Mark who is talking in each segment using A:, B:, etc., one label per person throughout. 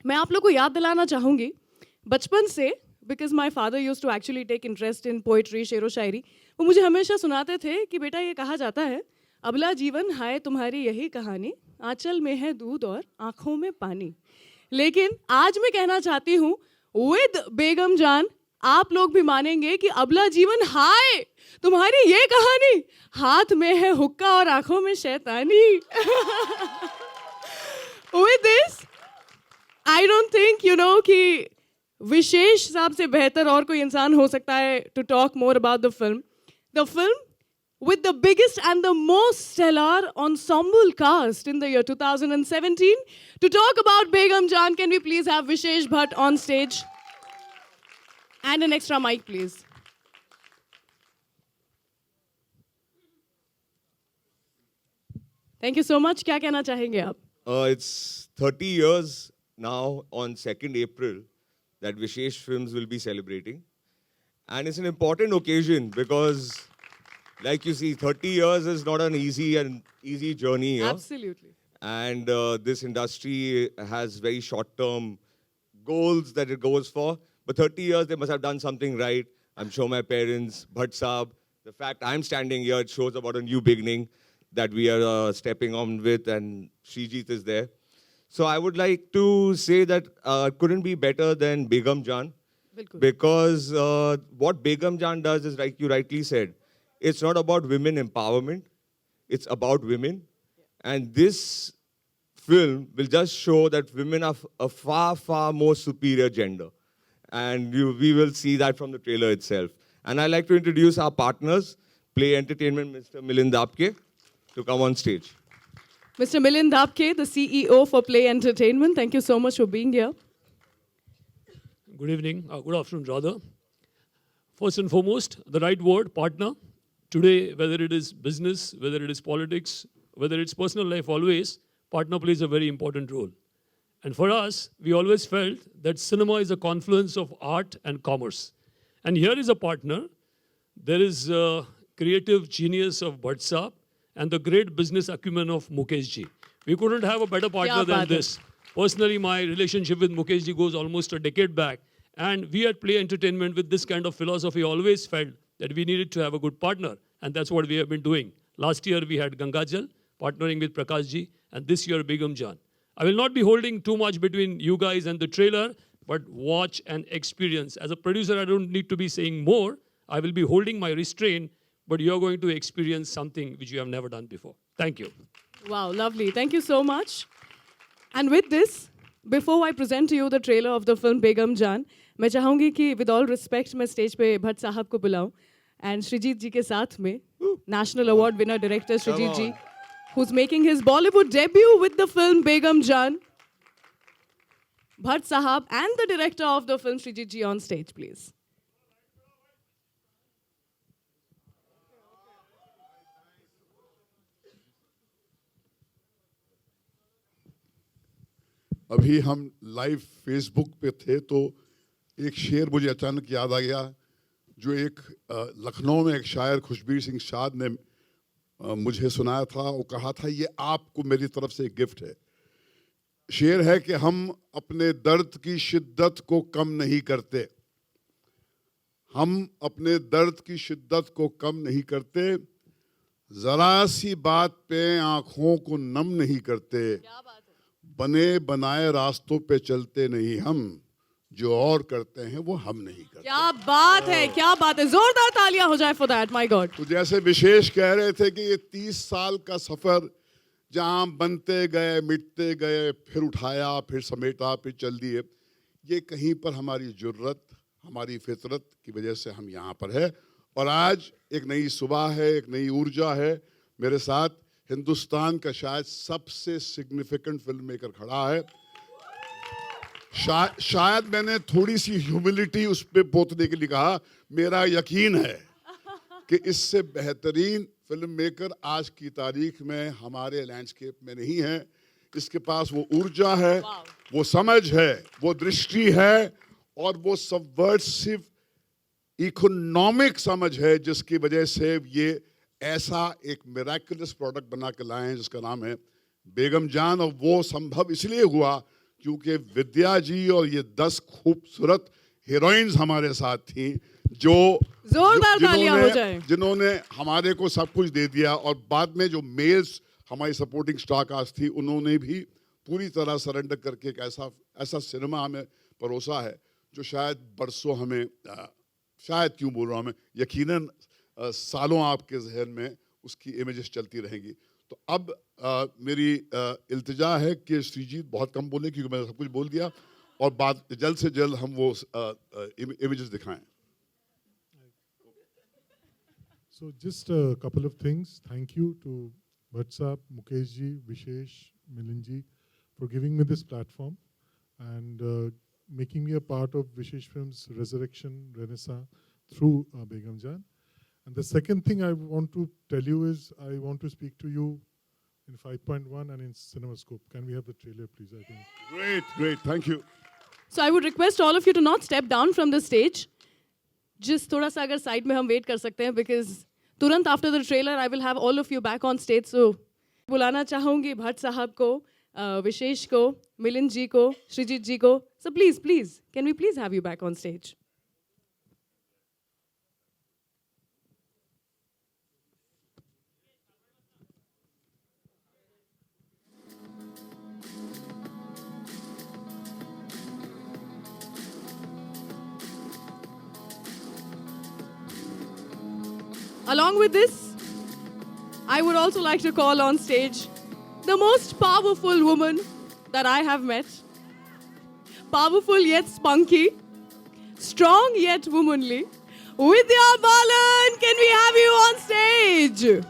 A: मैं आप लोग को याद दिलाना चाहूँगी बचपन से, because my father use to actually take interest in poetry, शेरो शायरी। वो मुझे हमेशा सुनाते थे कि बेटा ये कहा जाता है, अबला जीवन हाय तुम्हारी यही कहानी, आंचल में है दूध और आंखों में पानी। लेकिन आज मैं कहना चाहती हूँ विद बेगम जान, आप लोग भी मानेंगे कि अबला जीवन हाय तुम्हारी ये कहानी, हाथ में है हुक्का और आंखों में शैतानी। With this I don't think कि विशेष साहब से बेहतर और कोई इंसान हो सकता है to talk more about the film. The film with the biggest and the most stellar ensemble cast in the year 2017. To talk about Begum Jaan, can we please have Vishesh Bhatt on stage? And an extra mic, please. Thank you so much. क्या कहना चाहेंगे आप?
B: It's 30 years now on 2nd April that Vishesh Films will be celebrating. And it's an important occasion because, like you see, 30 years is not an easy journey here.
A: Absolutely.
B: And this industry has very short-term goals that it goes for. But 30 years, they must have done something right. I'm sure my parents, Bhatt Saab, the fact I'm standing here, it shows about a new beginning that we are stepping on with, and Srijit is there. So I would like to say that it couldn't be better than Begum Jaan. Because what Begum Jaan does is, like you rightly said, it's not about women empowerment, it's about women. And this film will just show that women are a far, far more superior gender. And we will see that from the trailer itself. And I'd like to introduce our partners, Play Entertainment, Mr. Milind Apke, to come on stage.
A: Mr. Milind Apke, the CEO for Play Entertainment, thank you so much for being here.
C: Good evening, good afternoon rather. First and foremost, the right word, partner. Today, whether it is business, whether it is politics, whether it's personal life, always, partner plays a very important role. And for us, we always felt that cinema is a confluence of art and commerce. And here is a partner. There is a creative genius of Bhatt Saab and the great business acumen of Mukesh ji. We couldn't have a better partner than this. Personally, my relationship with Mukesh ji goes almost a decade back. And we at Play Entertainment, with this kind of philosophy, always felt that we needed to have a good partner. And that's what we have been doing. Last year, we had Gangajal, partnering with Prakash ji. And this year, Begum Jaan. I will not be holding too much between you guys and the trailer, but watch and experience. As a producer, I don't need to be saying more. I will be holding my restraint, but you're going to experience something which you have never done before. Thank you.
A: Wow, lovely. Thank you so much. And with this, before I present to you the trailer of the film Begum Jaan, मैं चाहूँगी कि with all respect मैं stage पे भट्ट साहब को बुलाऊं, and Sreejith जी के साथ में National Award winner director Sreejith ji, who's making his Bollywood debut with the film Begum Jaan. Bhatt Sahab and the director of the film Srijit ji on stage, please.
D: अभी हम live Facebook पे थे तो एक शेर मुझे अचानक याद आ गया, जो एक लखनऊ में एक शायर खुशबीर सिंह शाद ने मुझे सुनाया था। वो कहा था, ये आपको मेरी तरफ से एक गिफ्ट है। शेर है कि हम अपने दर्द की शिद्दत को कम नहीं करते, हम अपने दर्द की शिद्दत को कम नहीं करते, जरा सी बात पे आंखों को नम नहीं करते, बने बनाए रास्तों पे चलते नहीं हम, जो और करते हैं वो हम नहीं करते।
A: क्या बात है, क्या बात है, जोरदार तालियां हो जाए फॉर दैट, माय गॉड।
D: तो जैसे विशेष कह रहे थे कि ये 30 साल का सफर जहां बनते गए, मिटते गए, फिर उठाया, फिर समेटा, फिर चल दिए, ये कहीं पर हमारी जुर्रत, हमारी फितरत की वजह से हम यहाँ पर है। और आज एक नई सुबह है, एक नई ऊर्जा है। मेरे साथ हिंदुस्तान का शायद सबसे सिग्निफिकेंट फिल्म मेकर खड़ा है। शायद मैंने थोड़ी सी ह्यूमिलिटी उस पर पोतने के लिए कहा। मेरा यकीन है कि इससे बेहतरीन फिल्म मेकर आज की तारीख में हमारे लैंडस्केप में नहीं है। इसके पास वो ऊर्जा है, वो समझ है, वो दृष्टि है और वो सबवर्सिव इकोनॉमिक समझ है, जिसकी वजह से ये ऐसा एक मिराकुलस प्रोडक्ट बना के लाए हैं जिसका नाम है बेगम जान। और वो संभव इसलिए हुआ क्योंकि विद्या जी और ये 10 खूबसूरत हीरोइंस हमारे साथ थी जो
A: जोरदार तालियां हो जाए।
D: जिन्होंने हमारे को सब कुछ दे दिया, और बाद में जो मेल्स हमारी सपोर्टिंग स्टार कास्ट थी उन्होंने भी पूरी तरह सरेंडर करके एक ऐसा सिनेमा हमें परोसा है जो शायद बरसों हमें शायद क्यों बोल रहा हूँ मैं, यकीनन सालों आपके जहन में उसकी इमेजेस चलती रहेंगी। तो अब मेरी इल्तिजा है कि श्रीजीत बहुत कम बोले क्योंकि मैंने सब कुछ बोल दिया, और बाद जल्द से जल्द हम वो इमेजेस दिखाएं।
E: So just a couple of things. Thank you to Bhatt Mukesh ji, Vishesh, Milind ji for giving me this platform and making me a part of Vishesh Films' resurrection, renaissance through Begum Jan. And the second thing I want to tell you is I want to speak to you in 5.1 and in CinemaScope. Can we have the trailer, please? I think.
D: Great, thank you.
A: So I would request all of you to not step down from the stage. Just थोड़ा सा अगर side में हम wait कर सकते हैं, because तुरंत after the trailer I will have all of you back on stage. So बुलाना चाहूँगी भट्ट साहब को, विशेष को, मिलिंद जी को, श्रीजीत जी को. So please can we please have you back on stage. Along with this, I would also like to call on stage the most powerful woman that I have met. Powerful yet spunky, strong yet womanly. Vidya Balan, can we have you on stage?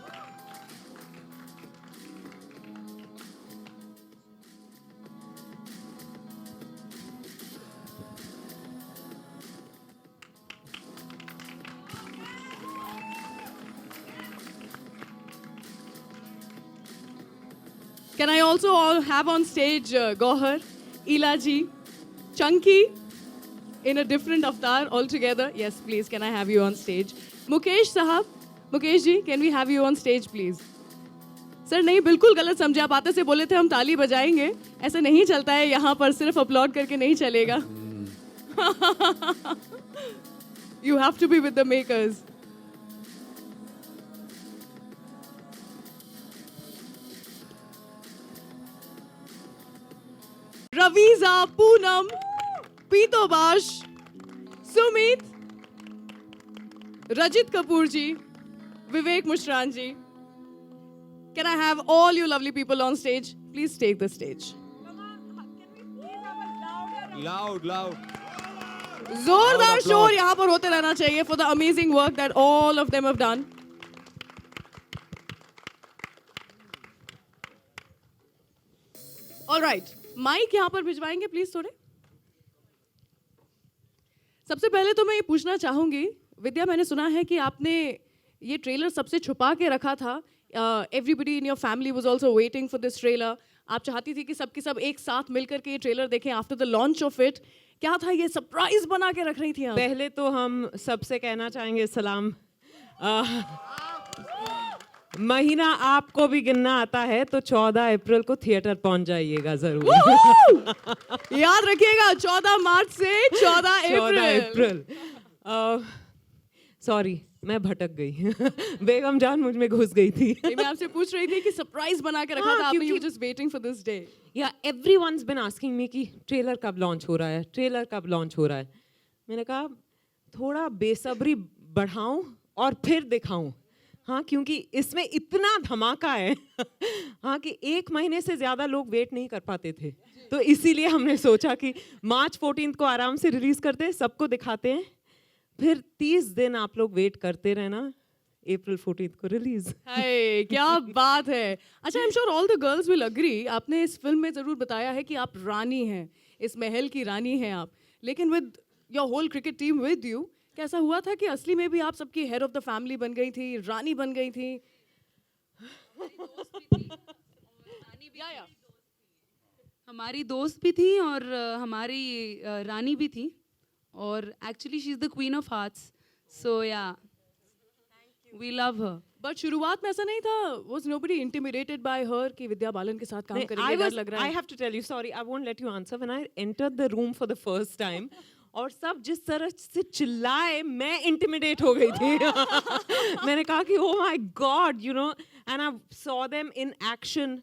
A: Can I also have on stage Gohar, Ilaji, Chunky in a different avatar altogether? Yes, please, can I have you on stage? Mukesh Sahab, Mukesh ji, can we have you on stage, please? Sir नहीं, बिल्कुल गलत समझे आप. आते से बोले थे हम ताली बजाएंगे, ऐसा नहीं चलता है यहाँ पर, सिर्फ अपलॉड करके नहीं चलेगा. You have to be with the makers. Raviza, Poonam, Pitobash, Sumit, Rajit Kapoor ji, Vivek Mushran ji. Can I have all you lovely people on stage? Please take the stage.
B: Loud.
A: जोरदार शोर यहाँ पर होते रहना चाहिए for the amazing work that all of them have done. All right. Mic यहाँ पर भिजवाएंगे please थोड़े. सबसे पहले तो मैं ये पूछना चाहूंगी, विद्या, मैंने सुना है कि आपने ये ट्रेलर सबसे छुपा के रखा था. Everybody in your family was also waiting for this trailer. आप चाहती थी कि सबके सब एक साथ मिलकर के ये ट्रेलर देखें after the launch of it. क्या था ये सरप्राइज बना के रख रही थी आप?
F: पहले तो हम सबसे कहना चाहेंगे सलाम. महीना आपको भी गिनना आता है तो 14 अप्रैल को थिएटर पहुंच जाइएगा जरूर.
A: याद रखिएगा 14 मार्च से 14 अप्रैल.
F: सॉरी, मैं भटक गई. बेगम जान मुझ में घुस गई थी.
A: मैं आपसे पूछ रही थी कि सरप्राइज बना के रखा था आपने. You were just waiting for this day.
F: या एवरीवनस बीन आस्किंग मी कि ट्रेलर कब लॉन्च हो रहा है, ट्रेलर कब लॉन्च हो रहा है. मैंने कहा थोड़ा बेसब्री बढ़ाऊं और फिर दिखाऊं. हाँ, क्योंकि इसमें इतना धमाका है. हाँ, कि 1 महीने से ज़्यादा लोग वेट नहीं कर पाते थे, तो इसीलिए हमने सोचा कि मार्च 14 को आराम से रिलीज करते हैं, सबको दिखाते हैं, फिर 30 दिन आप लोग वेट करते रहना, अप्रैल 14 को रिलीज.
A: हाय, क्या बात है. अच्छा, I am sure all the girls will agree. आपने इस फिल्म में जरूर बताया है कि आप रानी हैं, इस महल की रानी हैं आप, लेकिन with your whole cricket team with you, कैसा हुआ था कि असली में भी आप सबकी हेड ऑफ द फैमिली बन गई थी, रानी बन गई थी?
G: हमारी दोस्त भी थी और हमारी रानी भी थी, और actually she is the queen of hearts. So yeah, we love her.
A: But शुरुआत में ऐसा नहीं था, वाज नोबडी इंटिमिडेटेड बाय हर कि विद्या बालन के साथ काम
F: नहीं,
A: करेंगे, डर लग रहा
F: I
A: है?
F: have to tell you, sorry, I won't let you answer. When I entered the room for the first time, और सब जिस तरह से चिल्लाए, मैं इंटिमिडेट हो गई थी. मैंने कहा कि oh my God, you know, and I saw them in action.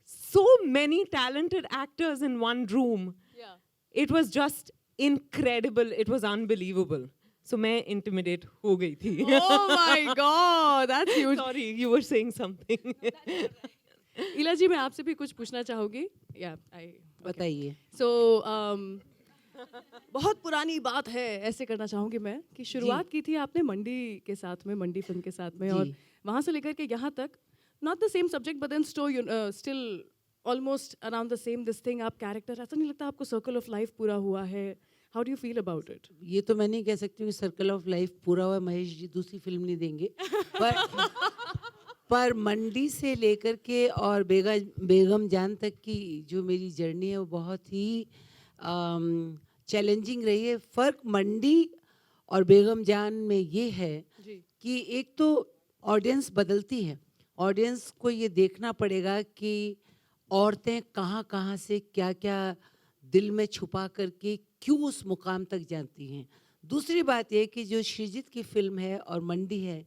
F: So many talented actors in one room.
A: Yeah.
F: It was just incredible. It was unbelievable. So मैं intimidate हो गई थी.
A: Oh my God, that's huge.
F: Sorry, you were saying something.
A: इला जी, मैं आपसे भी कुछ पूछना चाहूँगी. Yeah,
H: बताइए.
A: So, बहुत पुरानी बात है, ऐसे करना चाहूँगी मैं कि शुरुआत की थी आपने मंडी के साथ में, मंडी फिल्म के साथ में, और
H: जी.
A: वहाँ से लेकर के यहाँ तक, not the same subject but then still almost around the same this thing. आप कैरेक्टर, ऐसा नहीं लगता आपको सर्कल ऑफ लाइफ पूरा हुआ है? How do you feel about it?
H: ये तो मैं नहीं कह सकती हूँ सर्कल ऑफ लाइफ पूरा हुआ. महेश जी दूसरी फिल्म नहीं देंगे. पर मंडी से लेकर के और बेगम जान तक की जो मेरी जर्नी है वो बहुत ही चैलेंजिंग रही है. फ़र्क मंडी और बेगम जान में ये है
A: जी.
H: कि एक तो ऑडियंस बदलती है. ऑडियंस को ये देखना पड़ेगा कि औरतें कहाँ कहाँ से क्या क्या दिल में छुपा करके क्यों उस मुकाम तक जाती हैं. दूसरी बात ये कि जो श्रीजीत की फिल्म है और मंडी है,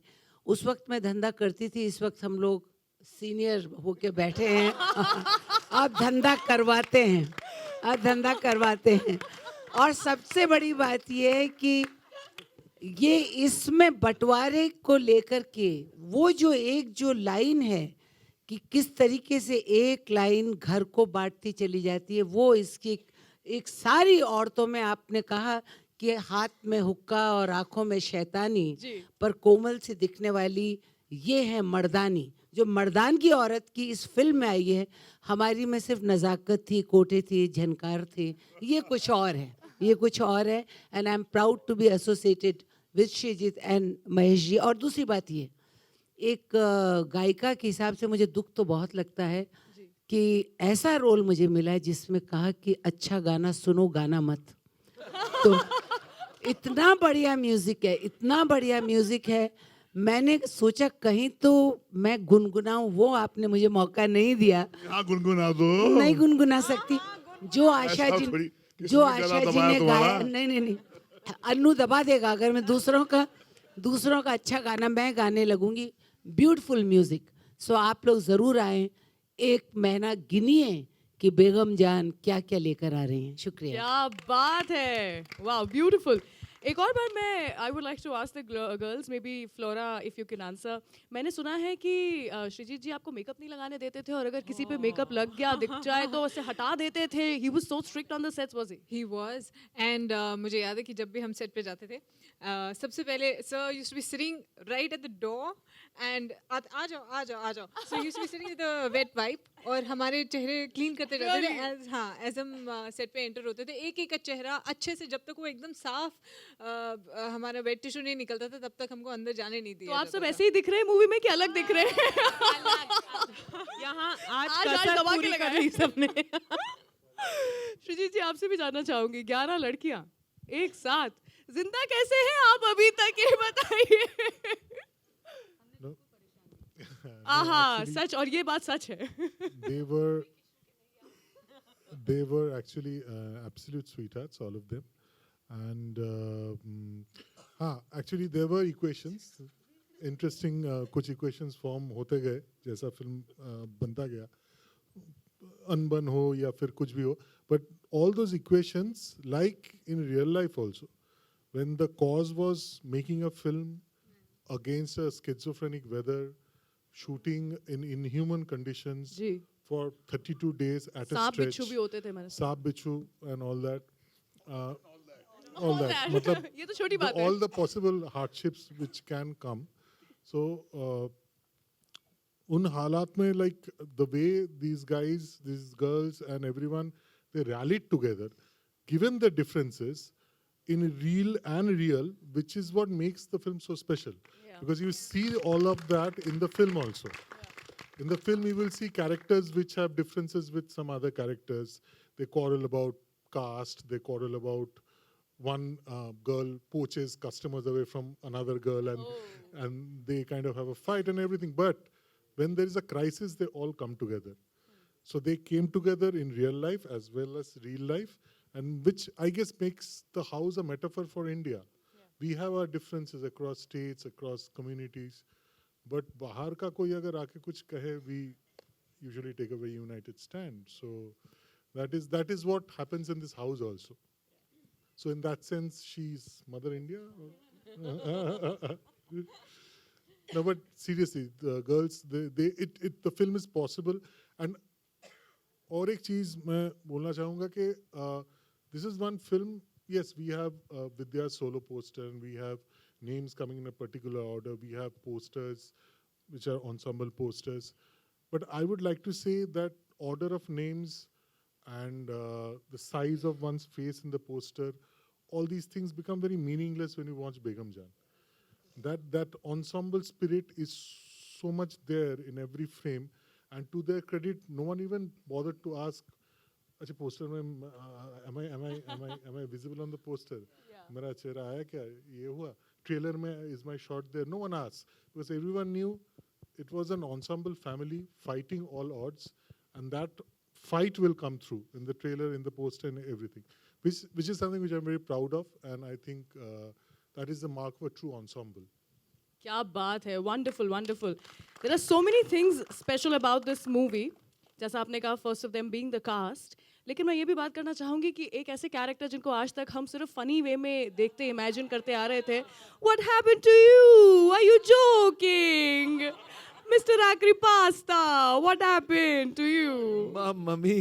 H: उस वक्त मैं धंधा करती थी. इस वक्त हम लोग सीनियर होके बैठे हैं. अब धंधा करवाते हैं, अब धंधा करवाते हैं. और सबसे बड़ी बात ये है कि ये इसमें बंटवारे को लेकर के वो जो लाइन है कि किस तरीके से एक लाइन घर को बांटती चली जाती है, वो इसकी एक सारी औरतों में आपने कहा कि हाथ में हुक्का और आंखों में शैतानी,
A: जी.
H: पर कोमल से दिखने वाली ये है मर्दानी. जो मर्दान की औरत की इस फिल्म में आई है, हमारी में सिर्फ नज़ाकत थी, कोटे थे, झनकार थे. ये कुछ और है, ये कुछ और है. And I am proud to be associated with Srijit and Mahesh ji. और दूसरी बात ये, एक गायिका के हिसाब से मुझे दुख तो बहुत लगता है कि ऐसा रोल मुझे मिला है जिसमें कहा कि अच्छा गाना सुनो, गाना मत. तो इतना बढ़िया म्यूजिक है, इतना बढ़िया म्यूजिक है. मैंने सोचा कहीं तो मैं गुनगुनाऊं, वो आपने मुझे मौका नहीं दिया.
D: यहाँ गुनगुना दो.
H: नहीं गुनगुना सकती. जो आशा
D: ऐसा
H: जी
D: थोड़ी, किसी
H: जो
D: ने गला
H: आशा जी
D: दबाया
H: ने
D: तुम्हारा?
H: गाया, नहीं, अन्नू दबा देगा अगर मैं दूसरों का अच्छा गाना मैं गाने लगूंगी. Beautiful music. सो आप लोग ज़रूर आएँ. एक महीना गिनिए कि बेगम जान क्या क्या लेकर आ रही हैं. शुक्रिया.
A: क्या बात है, वाह, ब्यूटीफुल. एक और बार मैं I would like to ask the girls, maybe Flora if you can answer. मैंने सुना है कि श्रीजीत जी आपको मेकअप नहीं लगाने देते थे, और अगर किसी पे मेकअप लग गया, दिख जाए तो उसे हटा देते थे. He was so strict on the sets, was he?
I: He was, and मुझे याद है कि जब भी हम सेट पे जाते थे, सबसे पहले sir used to be sitting right at the door and आ जाओ. So used to be sitting with a wet wipe और हमारे चेहरे क्लीन करते जाते थे एज हम सेट पे एंटर होते थे. एक एक का चेहरा अच्छे से, जब तक वो एकदम साफ हमारा वेट टिश्यू नहीं निकलता था, तब तक हमको अंदर जाने नहीं
A: तो
I: दिया
A: आप
I: जाता
A: सब
I: था.
A: ऐसे ही दिख रहे हैं मूवी में कि अलग दिख रहे हैं?
F: यहाँ
A: आज
F: कसर
A: दबा के
F: पूरी
A: लगा
F: कर ली सबने.
A: श्रीजीत जी, आपसे भी जानना चाहूंगी, 11 लड़कियां एक साथ जिंदा कैसे हैं आप अभी तक, ये बताइए.
E: No.
A: आहा,
E: actually-
A: सच, और ये बात सच है.
E: they were actually absolute sweethearts, all of them. And actually there were equations, interesting कुछ equations form होते गए जैसा फिल्म बनता गया, अनबन हो या फिर कुछ भी हो. But all those equations, like in real life also, when the cause was making a film against a schizophrenic weather, shooting in inhuman conditions
A: ji.
E: for 32 days at a
A: सांप
E: stretch.
A: बिच्छू भी होते थे मेरे साथ.
E: सांप बिच्छू and all that.
A: All that.
E: मतलब
A: ये तो छोटी बात है.
E: all the possible hardships which can come. So उन हालात में, like the way these guys, these girls and everyone, they rallied together, given the differences in real, which is what makes the film so special.
A: Yeah.
E: Because you see all of that in the film also. In the film, you will see characters which have differences with some other characters. They quarrel about caste, they quarrel about one girl poaches customers away from another girl, and they kind of have a fight and everything. But when there is a crisis, they all come together. So they came together in real life as well as real life, and which I guess makes the house a metaphor for India. We have our differences across states, across communities, but bahar ka koi agar aake kuch kahe, we usually take a very united stand. So that is what happens in this house also. So in that sense, she's Mother India. No, but seriously, the girls, the film is possible. And और एक चीज मैं बोलना चाहूँगा कि this is one film. Yes, we have Vidya's solo poster, and we have names coming in a particular order. We have posters, which are ensemble posters. But I would like to say that order of names and the size of one's face in the poster, all these things become very meaningless when you watch Begum Jaan. That ensemble spirit is so much there in every frame, and to their credit, no one even bothered to ask, "Acha poster mein am I visible on the poster? Mera chehra aaya kya? Ye hua? Trailer mein is my shot there?" No one asked, because everyone knew it was an ensemble family fighting all odds, and that fight will come through in the trailer, in the poster, and everything, which is something which I'm very proud of, and I think that is the mark of a true ensemble.
A: क्या बात है, wonderful, wonderful. There are so many things special about this movie. जैसा आपने कहा, first of them being the cast. लेकिन मैं ये भी बात करना चाहूँगी कि एक ऐसे कैरेक्टर जिनको आज तक हम सिर्फ फनी वे में देखते, इमेजिन करते आ रहे थे. What happened to you? Are you joking? Mr. Akri Pasta, what happened to you?
J: Mummy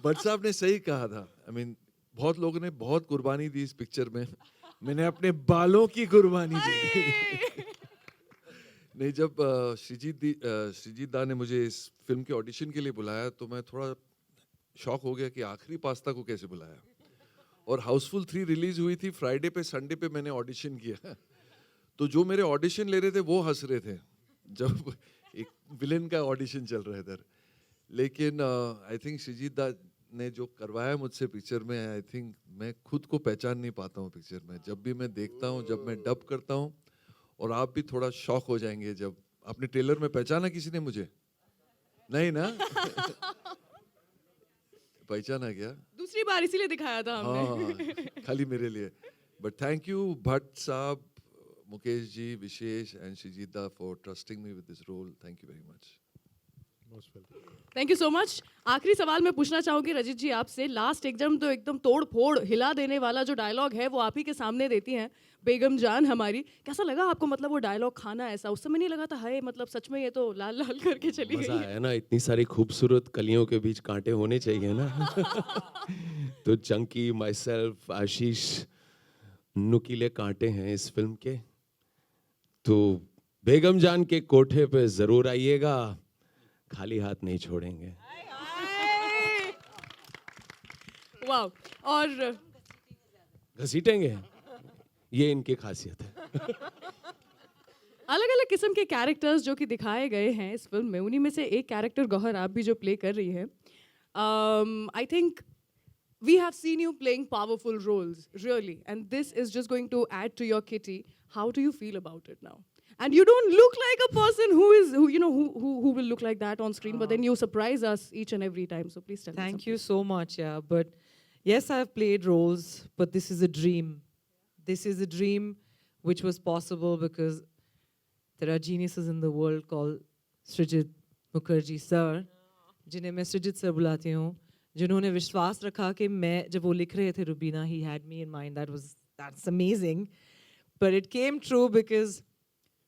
J: Bhatt साहब ने सही कहा था. I mean, बहुत लोगों ने बहुत कुर्बानी दी इस पिक्चर में. मैंने अपने बालों की कुर्बानी दी. नहीं, जब श्रीजीत दा ने मुझे इस फिल्म के ऑडिशन के लिए बुलाया तो मैं थोड़ा शॉक हो गया कि आखिरी पास्ता को कैसे बुलाया. और हाउसफुल 3 रिलीज हुई थी फ्राइडे पे, संडे पे मैंने ऑडिशन किया. तो जो मेरे ऑडिशन ले रहे थे वो हंस रहे थे जब एक विलेन का ऑडिशन चल रहा है इधर. लेकिन आई थिंक श्रीजीत दा ने जो करवाया मुझसे पिक्चर में, आई थिंक मैं खुद को पहचान नहीं पाता हूँ पिक्चर में. जब भी मैं देखता हूँ, जब मैं डब करता हूँ, और आप भी थोड़ा शॉक हो जाएंगे जब आपने ट्रेलर में पहचाना किसी ने मुझे. नहीं ना? पहचाना क्या?
A: दूसरी बार इसीलिए दिखाया था हमने.
J: हाँ, खाली मेरे लिए. But thank you Bhatt sahab, Mukesh ji, Vishesh and Shreejit da for trusting me with this role. Thank you very much.
A: Thank you so much. आखिरी सवाल मैं पूछना चाहूँगी रजित जी आपसे. लास्ट एकदम तोड़ फोड़ हिला देने वाला जो डायलॉग है वो आप ही के सामने देती हैं बेगम जान हमारी. कैसा लगा आपको, मतलब वो डायलॉग खाना ऐसा उस समय नहीं लगा था, हाय मतलब सच में ये तो लाल लाल करके चली गई
K: मजा
A: है?
K: आया ना, इतनी सारी खूबसूरत कलियों के बीच कांटे होने चाहिए ना. तो चंकी, माई सेल्फ, आशीष नुकीले कांटे हैं इस फिल्म के. तो बेगम जान के कोठे पे जरूर आइएगा, खाली हाथ नहीं छोड़ेंगे.
A: वाह. और
K: घसीटेंगे, ये इनकी खासियत है.
A: अलग अलग किस्म के कैरेक्टर्स जो कि दिखाए गए हैं इस फिल्म में, उन्हीं में से एक कैरेक्टर गौहर आप भी जो प्ले कर रही है. I think we have seen you playing powerful roles, really, and this is just going to add to your kitty. How do you feel about it now? And you don't look like a person who will look like that on screen, but then you surprise us each and every time. So please tell me.
F: Thank you so much, yeah. But yes, I've played roles, but this is a dream. This is a dream which was possible because there are geniuses in the world called Srijit Mukherjee sir, जिन्हें मैं सृजित sir बुलाती हूँ, जिन्होंने विश्वास रखा कि मैं जब वो लिख रहे थे Rubina, he had me in mind. That's amazing. But it came true because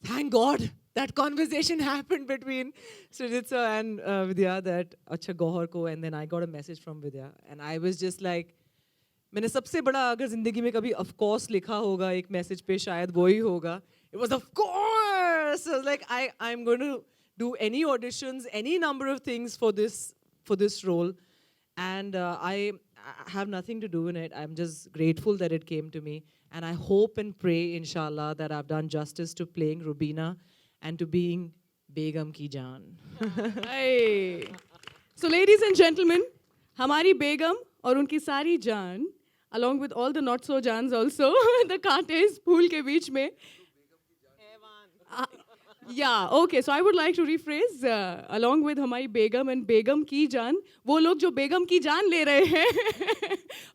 F: thank God that conversation happened between Srijit sir and Vidya that अच्छा गौहर को, and then I got a message from Vidya and I was just like, मैंने सबसे बड़ा अगर जिंदगी में कभी of course लिखा होगा एक मैसेज पे, शायद वो ही होगा. It was of course. I was like, I'm going to do any auditions, any number of things for this role. And I have nothing to do in it. I'm just grateful that it came to me. And I hope and pray, inshallah, that I've done justice to playing Rubina and to being Begum Ki Jaan.
A: Hey. So ladies and gentlemen, हमारी बेगम और उनकी सारी जान along with all the not so jans also. The kaante is pool ke beech mein. Yeah, okay. So I would like to rephrase along with हमारी बेगम and बेगम की जान, वो लोग जो बेगम की जान ले रहे हैं.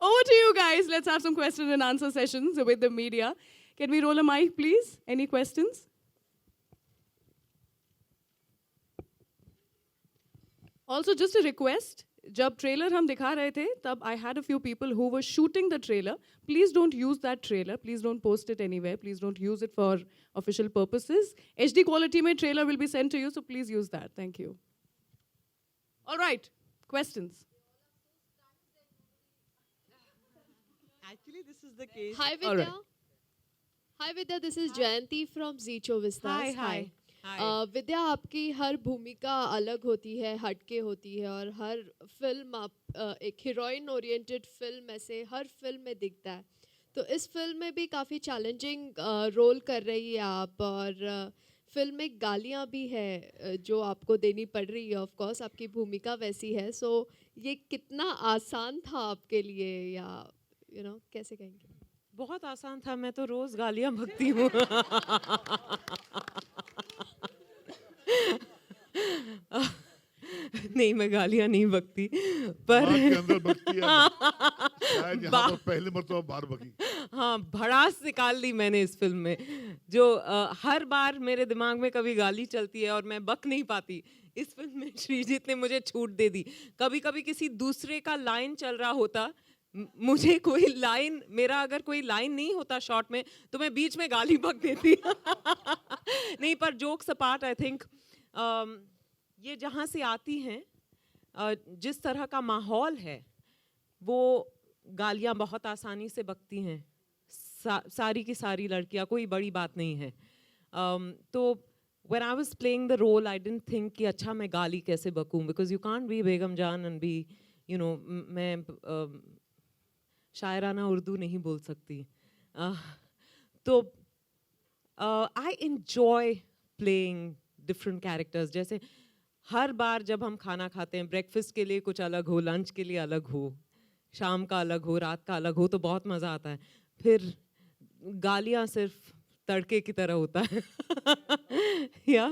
A: Over to you guys. Let's have some question and answer sessions with the media. Can we roll a mic, please? Any questions? Also, just a request. जब ट्रेलर हम दिखा रहे थे तब I had a few people who were shooting the trailer. Please don't use that trailer. Please don't post it anywhere. Please don't use it for official purposes. HD quality में trailer will be sent to you, so please use that. Thank you. All right. Questions?
F: Actually, this is the case.
L: Hi
A: All
L: Vidya.
A: right.
L: Hi Vidya, this is Jayanti from Zicho Vistas.
F: Hi.
L: विद्या, आपकी हर भूमिका अलग होती है, हटके होती है, और हर film आप एक हीरोइन ओरिएंटेड फिल्म ऐसे हर फिल्म में दिखता है. तो इस फिल्म में भी काफ़ी चैलेंजिंग रोल कर रही है आप, और फिल्म में गालियाँ भी है जो आपको देनी पड़ रही है. ऑफ कोर्स आपकी भूमिका वैसी है. सो ये कितना आसान था आपके लिए, या कैसे कहेंगे?
F: बहुत आसान था, मैं तो रोज गालियां बकती हूँ. नहीं, मैं गालियां नहीं बकती, पर
D: माँ के अंदर बकती है. शायद यहाँ पर पहले मर्तबा बाहर बकी.
F: हाँ, भड़ास निकाल दी मैंने इस फिल्म में. जो हर बार मेरे दिमाग में कभी गाली चलती है और मैं बक नहीं पाती, इस फिल्म में श्रीजीत ने मुझे छूट दे दी. कभी कभी किसी दूसरे का लाइन चल रहा होता, मुझे कोई लाइन, मेरा अगर कोई लाइन नहीं होता शॉर्ट में, तो मैं बीच में गाली बक देती. नहीं, पर जोक्स अपार्ट, आई थिंक ये जहाँ से आती हैं, जिस तरह का माहौल है, वो गालियाँ बहुत आसानी से बकती हैं. सारी की सारी लड़कियाँ, कोई बड़ी बात नहीं है. तो when I was playing the role, I didn't think कि अच्छा मैं गाली कैसे बकूं, because you can't be बेगम जान and be, मैं शायराना उर्दू नहीं बोल सकती. तो I enjoy playing different characters. जैसे हर बार जब हम खाना खाते हैं, ब्रेकफास्ट के लिए कुछ अलग हो, लंच के लिए अलग हो, शाम का अलग हो, रात का अलग हो, तो बहुत मज़ा आता है. फिर गालियाँ सिर्फ तड़के की तरह होता है. या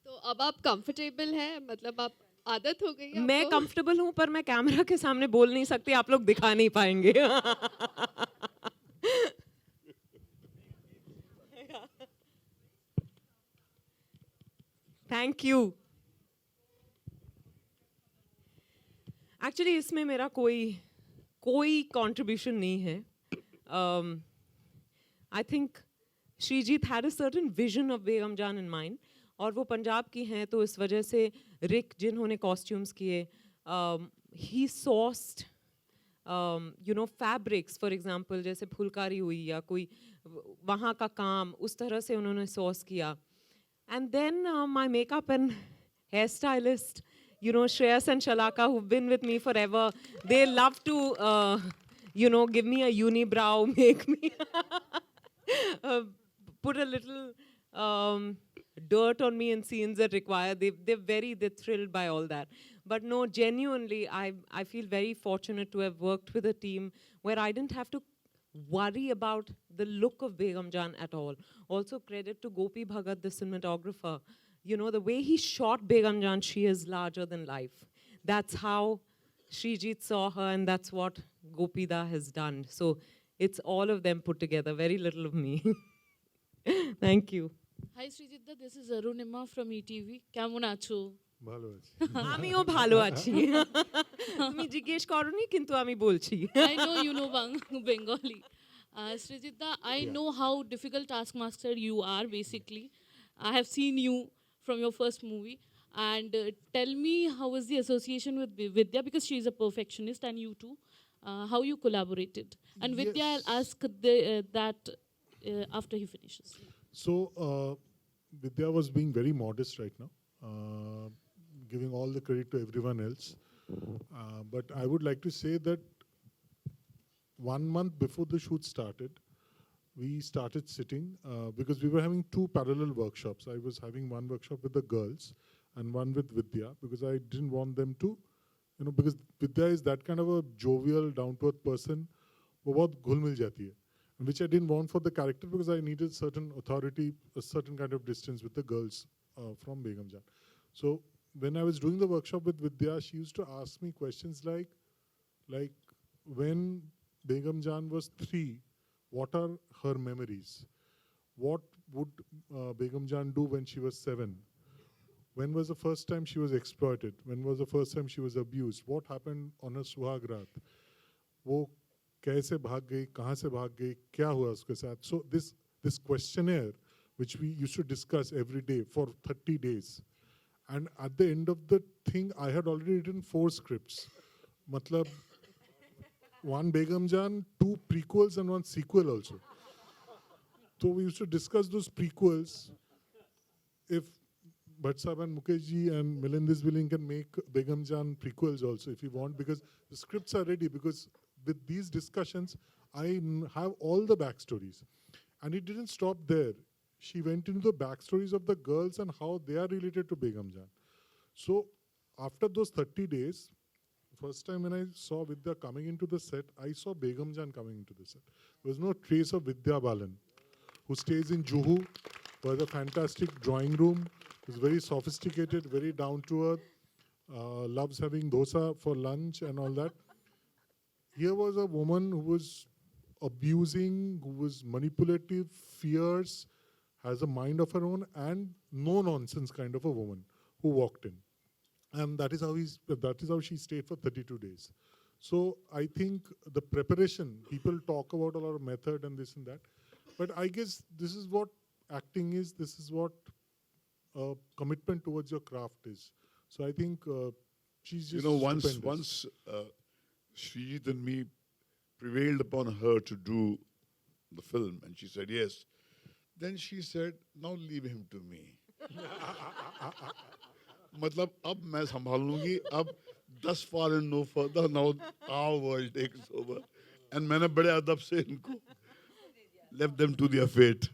L: तो अब आप कंफर्टेबल हैं, मतलब आप आदत हो गई है
F: मैं
L: आपको?
F: कंफर्टेबल हूँ, पर मैं कैमरा के सामने बोल नहीं सकती, आप लोग दिखा नहीं पाएंगे. Thank you. एक्चुअली इसमें मेरा कोई कंट्रीब्यूशन नहीं है. I think Srijit had a certain vision of Begum Jaan in mind, और वो पंजाब की हैं, तो इस वजह से रिक जिन्होंने कॉस्ट्यूम्स किए, ही सॉस्ड फैब्रिक्स, फॉर एग्जांपल जैसे फुलकारी हुई या कोई वहाँ का काम, उस तरह से उन्होंने सॉस किया. And then my makeup and hair stylist, Shreyas and Shalaka, who've been with me forever, they love to give me a unibrow, make me put a little dirt on me in scenes that require. They're thrilled by all that. But no, genuinely, I feel very fortunate to have worked with a team where I didn't have to worry about the look of Begum Jaan at all. Also, credit to Gopi Bhagat, the cinematographer. The way he shot Begum Jaan, she is larger than life. That's how Shrijit saw her, and that's what Gopida has done. So it's all of them put together, very little of me. Thank you.
M: Hi Srijitda, this is Arunima from ETV. কেমন আছো?
E: ভালো আছি.
F: আমিও ভালো আছি. তুমি জিজ্ঞেস করনি, কিন্তু আমি বলছি.
M: I know you know Bengali. Srijitda, I know how difficult taskmaster you are, basically. I have seen you from your first movie. And tell me, how was the association with Vidya? Because she is a perfectionist, and you too. How you collaborated? And Vidya, I'll ask that after he finishes.
E: So, Vidya was being very modest right now, giving all the credit to everyone else. But I would like to say that 1 month before the shoot started, we started sitting because we were having 2 parallel workshops. I was having one workshop with the girls and one with Vidya, because I didn't want them to, because Vidya is that kind of a jovial, down-to-earth person वो बहुत घुल मिल जाती है, which I didn't want for the character because I needed certain authority, a certain kind of distance with the girls from Begum Jan. So when I was doing the workshop with Vidya, she used to ask me questions like when Begum Jan was 3, what are her memories? What would Begum Jan do when she was 7? When was the first time she was exploited? When was the first time she was abused? What happened on her सुहाग रात? वो कैसे भाग गई, कहाँ से भाग गई, क्या हुआ उसके साथ? So this questionnaire, which we used to discuss every day for 30 days, and at the end of the thing, I had already written 4 scripts. मतलब 1 Begum Jan, 2 prequels and 1 sequel also. So we used to discuss those prequels. If Bhatt Sahab and Mukesh ji and Milind is willing, can make Begum Jan prequels also if you want, because the scripts are ready. Because with these discussions, I have all the backstories. And it didn't stop there. She went into the backstories of the girls and how they are related to Begum Jan. So after those 30 days, first time when I saw Vidya coming into the set, I saw Begum Jan coming into the set. There was no trace of Vidya Balan, who stays in Juhu, who has a fantastic drawing room, is very sophisticated, very down to earth, loves having dosa for lunch and all that. Here was a woman who was abusing, who was manipulative, fierce, has a mind of her own, and no nonsense kind of a woman who walked in. And that is how she stayed for 32 days. So I think the preparation, people talk about a lot of method and this and that, but I guess this is what acting is, this is what commitment towards your craft is. So I think she's just
D: once Srijit and me prevailed upon her to do the film, and she said yes. Then she said, now leave him to me. मतलब अब मैं संभाल लूंगी, अब thus far and no further, now our world takes over. And मैंने बड़े अदब से इनको left them to their fate.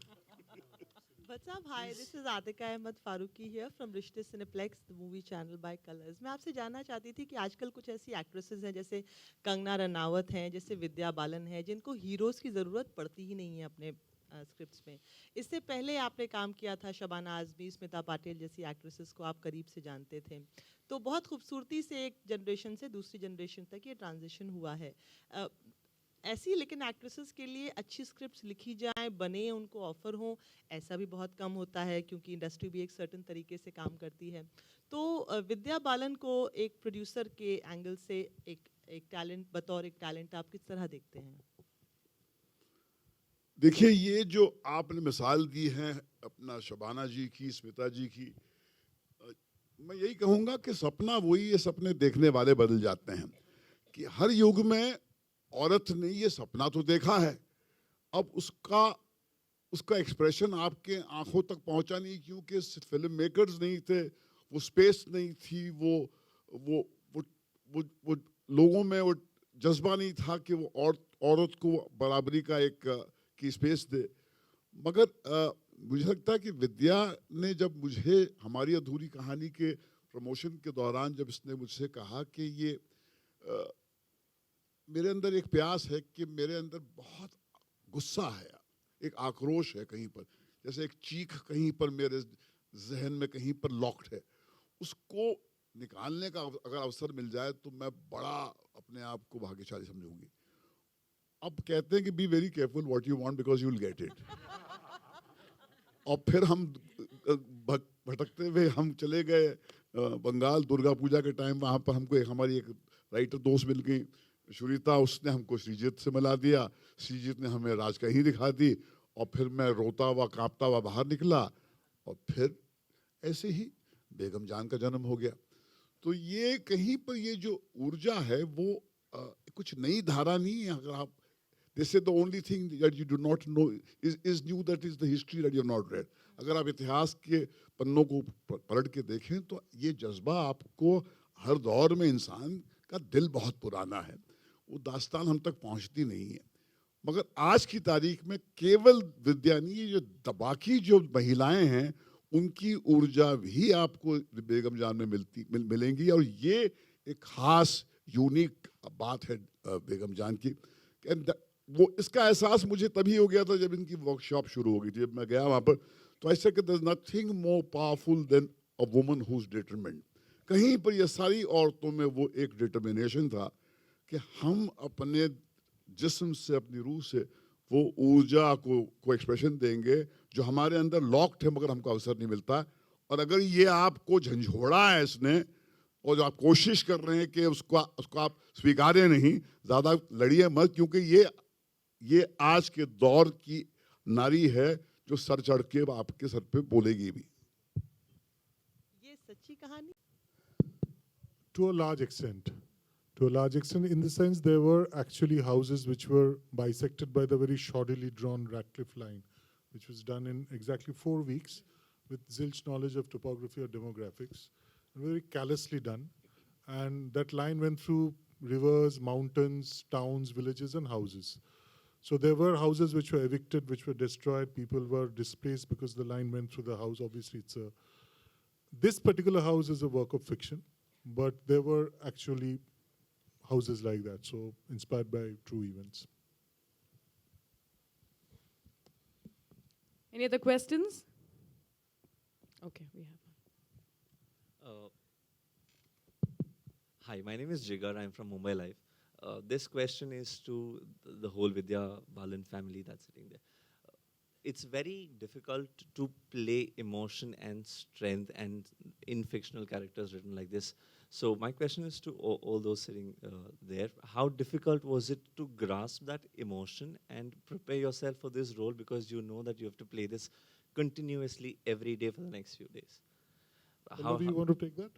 N: Bhatt Sahab, hi, this is Atika Ahmed Faruqi here from Rishte Cineplex, the movie channel by Colors. मैं आपसे जानना चाहती थी कि आजकल कुछ ऐसी एक्ट्रेसेस हैं जैसे कंगना रनावत हैं, जैसे विद्या बालन है, जिनको हीरोज़ की ज़रूरत पड़ती ही नहीं है अपने स्क्रिप्ट्स में. इससे पहले आपने काम किया था शबाना आज़मी, स्मिता पाटिल जैसी एक्ट्रेसेस को आप करीब से जानते थे. तो बहुत खूबसूरती से एक जनरेशन से दूसरी जनरेशन तक ये ट्रांजिशन हुआ है. ऐसी लेकिन एक्ट्रेसेस के लिए अच्छी स्क्रिप्ट्स लिखी जाएं, बने, उनको ऑफर हो, ऐसा भी बहुत कम होता है क्योंकि इंडस्ट्री भी एक सर्टेन तरीके से काम करती है. तो विद्या बालन को एक प्रोड्यूसर के एंगल से एक टैलेंट, बतौर एक टैलेंट आप किस तरह देखते हैं?
D: देखिए, ये जो आपने मिसाल दी है अपना शबाना जी की, स्मिता जी की, मैं यही कहूँगा कि सपना वही है, सपने देखने वाले बदल जाते हैं. कि हर युग में औरत ने ये सपना तो देखा है, अब उसका एक्सप्रेशन आपके आंखों तक पहुंचा नहीं, क्योंकि फिल्म मेकर्स नहीं थे, वो स्पेस नहीं थी, वो लोगों में वो जज्बा नहीं था कि वो औरत को बराबरी का की स्पेस दे. मगर मुझे लगता है कि विद्या ने जब मुझे हमारी अधूरी कहानी के प्रमोशन के दौरान जब इसने मुझसे कहा कि ये मेरे अंदर एक प्यास है, कि मेरे अंदर बहुत गुस्सा है, एक आक्रोश है कहीं पर, जैसे एक चीख कहीं पर मेरे जहन में कहीं पर लॉक्ड है, उसको निकालने का अगर अवसर मिल जाए तो मैं बड़ा अपने आप को भाग्यशाली समझूंगी. अब कहते हैं कि be very careful what you want because you will get it. और फिर हम भटकते हुए हम चले गए बंगाल दुर्गा पूजा के टाइम. वहाँ पर हमको हमारी एक राइटर दोस्त मिल गई शुरीता, उसने हमको श्रीजीत से मिला दिया, श्रीजीत ने हमें राज कहीं दिखा दी, और फिर मैं रोता हुआ कांपता हुआ बाहर निकला, और फिर ऐसे ही बेगम जान का जन्म हो गया. तो ये कहीं पर ये जो ऊर्जा है वो कुछ नई धारा नहीं है. अगर आप They say the only thing that you do not know is new, that is the history that you have not read. अगर आप इतिहास के पन्नों को पलट के देखें तो ये जज्बा आपको हर दौर में, इंसान का दिल बहुत पुराना है, वो दास्तान हम तक पहुंचती नहीं है. मगर आज की तारीख में केवल विद्या नहीं, ये जो बाकी जो महिलाएं हैं उनकी ऊर्जा भी आपको बेगम जान में मिलेंगी. और ये एक खास यूनिक बात है बेगम जान की. वो इसका एहसास मुझे तभी हो गया था जब इनकी वर्कशॉप शुरू हो गई थी। जब मैं गया वहाँ पर तो I said there is nothing more powerful than a woman who is determined. कहीं पर ये सारी औरतों में वो एक डिटर्मिनेशन था कि हम अपने जिस्म से, अपनी रूह से वो ऊर्जा को एक्सप्रेशन देंगे जो हमारे अंदर लॉक्ड है मगर हमको अवसर नहीं मिलता। और अगर ये आपको झंझोड़ा है इसने और जो आप कोशिश कर रहे हैं कि उसको आप स्वीकारें नहीं, ज़्यादा लड़िए मत, क्योंकि ये आज के दौर की नारी है जो सर चढ़ के आपके सर पे बोलेगी भी।
N: ये सच्ची कहानी?
E: To a large extent. To a large extent, in the sense there were actually houses which were bisected by the very shoddily drawn Radcliffe line, which was done in exactly 4 weeks with zilch knowledge of topography or demographics, very callously done. And that line went through rivers, mountains, towns, villages, and houses. So there were houses which were evicted, which were destroyed. People were displaced because the line went through the house. Obviously, this particular house is a work of fiction, but there were actually houses like that, so inspired by true events.
A: Any other questions? Okay, we have.
O: Hi, my name is Jigar. I'm from Mumbai Life. This question is to the whole Vidya Balan family that's sitting there. It's very difficult to play emotion and strength and in fictional characters written like this. So my question is to all those sitting there. How difficult was it to grasp that emotion and prepare yourself for this role, because you know that you have to play this continuously every day for the next few days?
E: How do you want to take that?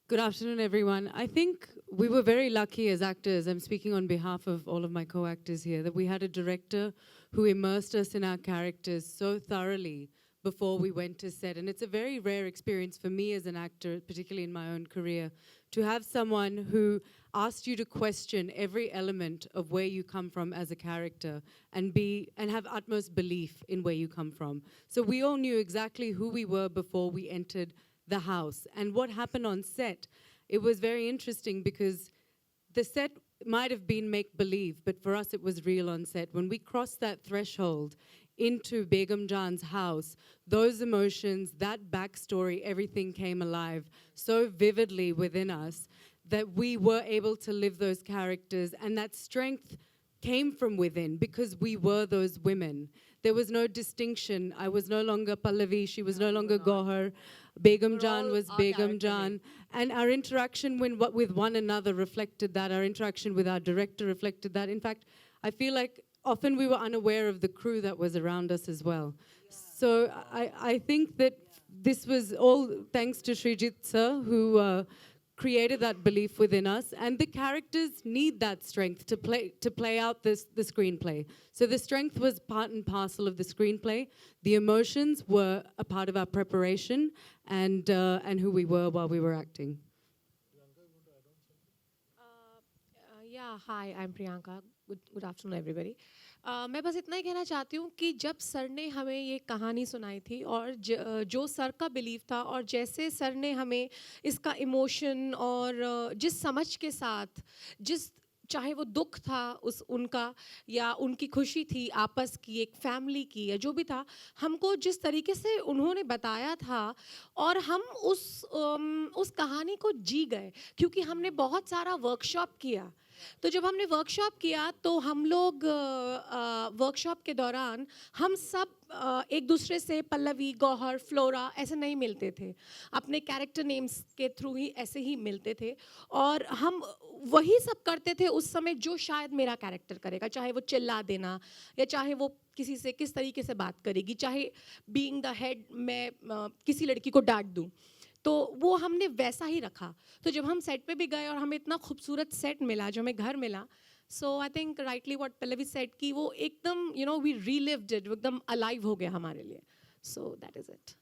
P: Good afternoon, everyone. I think we were very lucky as actors, I'm speaking on behalf of all of my co-actors here, that we had a director who immersed us in our characters so thoroughly before we went to set. And it's a very rare experience for me as an actor, particularly in my own career, to have someone who asked you to question every element of where you come from as a character and have utmost belief in where you come from. So we all knew exactly who we were before we entered the house. And what happened on set, it was very interesting because the set might have been make-believe, but for us it was real on set. When we crossed that threshold into Begum Jan's house, those emotions, that backstory, everything came alive so vividly within us that we were able to live those characters, and that strength came from within because we were those women. There was no distinction. I was no longer Pallavi, she was no longer Gohar. Begum Jan was Begum Jan. And our interaction with one another reflected that. Our interaction with our director reflected that. In fact, I feel like often we were unaware of the crew that was around us as well. So I think that this was all thanks to Srijit sir, who created that belief within us, and the characters need that strength to play out the screenplay. So the strength was part and parcel of the screenplay. The emotions were a part of our preparation and who we were while we were acting.
Q: Yeah, hi, I'm Priyanka. Good afternoon, everybody. मैं बस इतना ही कहना चाहती हूँ कि जब sir ने हमें ये कहानी सुनाई थी और जो सर का बिलीव था और जैसे सर ने हमें इसका इमोशन और जिस समझ के साथ, जिस चाहे वो दुख था उनका या उनकी खुशी थी आपस की, एक फैमिली की, या जो भी था, हमको जिस तरीके से उन्होंने बताया था और हम उस कहानी को जी गए, क्योंकि हमने बहुत सारा वर्कशॉप किया। तो जब हमने वर्कशॉप किया तो हम लोग वर्कशॉप के दौरान हम सब एक दूसरे से पल्लवी, गौहर, फ्लोरा ऐसे नहीं मिलते थे, अपने कैरेक्टर नेम्स के थ्रू ही ऐसे ही मिलते थे और हम वही सब करते थे उस समय जो शायद मेरा कैरेक्टर करेगा, चाहे वो चिल्ला देना या चाहे वो किसी से किस तरीके से बात करेगी, चाहे बीइंग द हेड मैं किसी लड़की को डांट दूँ, तो वो हमने वैसा ही रखा। तो जब हम सेट पे भी गए और हमें इतना खूबसूरत सेट मिला, जो हमें घर मिला, so I think rightly what Pallavi said कि वो एकदम वी रीलिव्ड इट, एकदम अलाइव हो गया हमारे लिए। So that is it.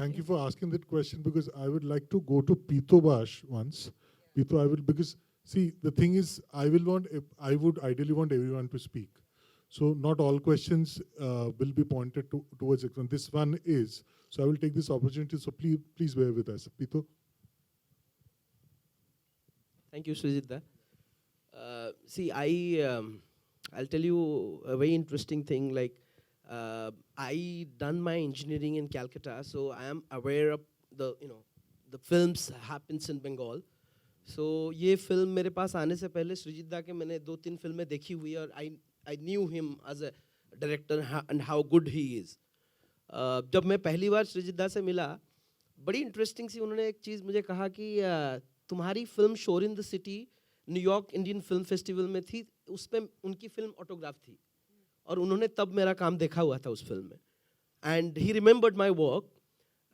E: Thank you for asking that question, because I would like to go to Pito Bash once. Pito, because see, the thing is, I would ideally want everyone to speak. So not all questions will be pointed towards it. And this one is. So I will take this opportunity. So please bear with us. Pito.
R: Thank you, Srijit. See, I'll tell you a very interesting thing. Like, I done my engineering in Calcutta, so I am aware of the films happens in Bengal. So ये film मेरे पास आने से पहले सृजित दा के मैंने 2-3 फिल्में देखी हुई और I knew him as a director and how good he is. जब मैं पहली बार सृजित दा से मिला, बड़ी इंटरेस्टिंग सी उन्होंने एक चीज़ मुझे कहा कि तुम्हारी फिल्म शोर in the city New York Indian film festival में थी, उसमें उनकी फिल्म ऑटोग्राफ थी और उन्होंने तब मेरा काम देखा हुआ था उस फिल्म में. And he remembered my work.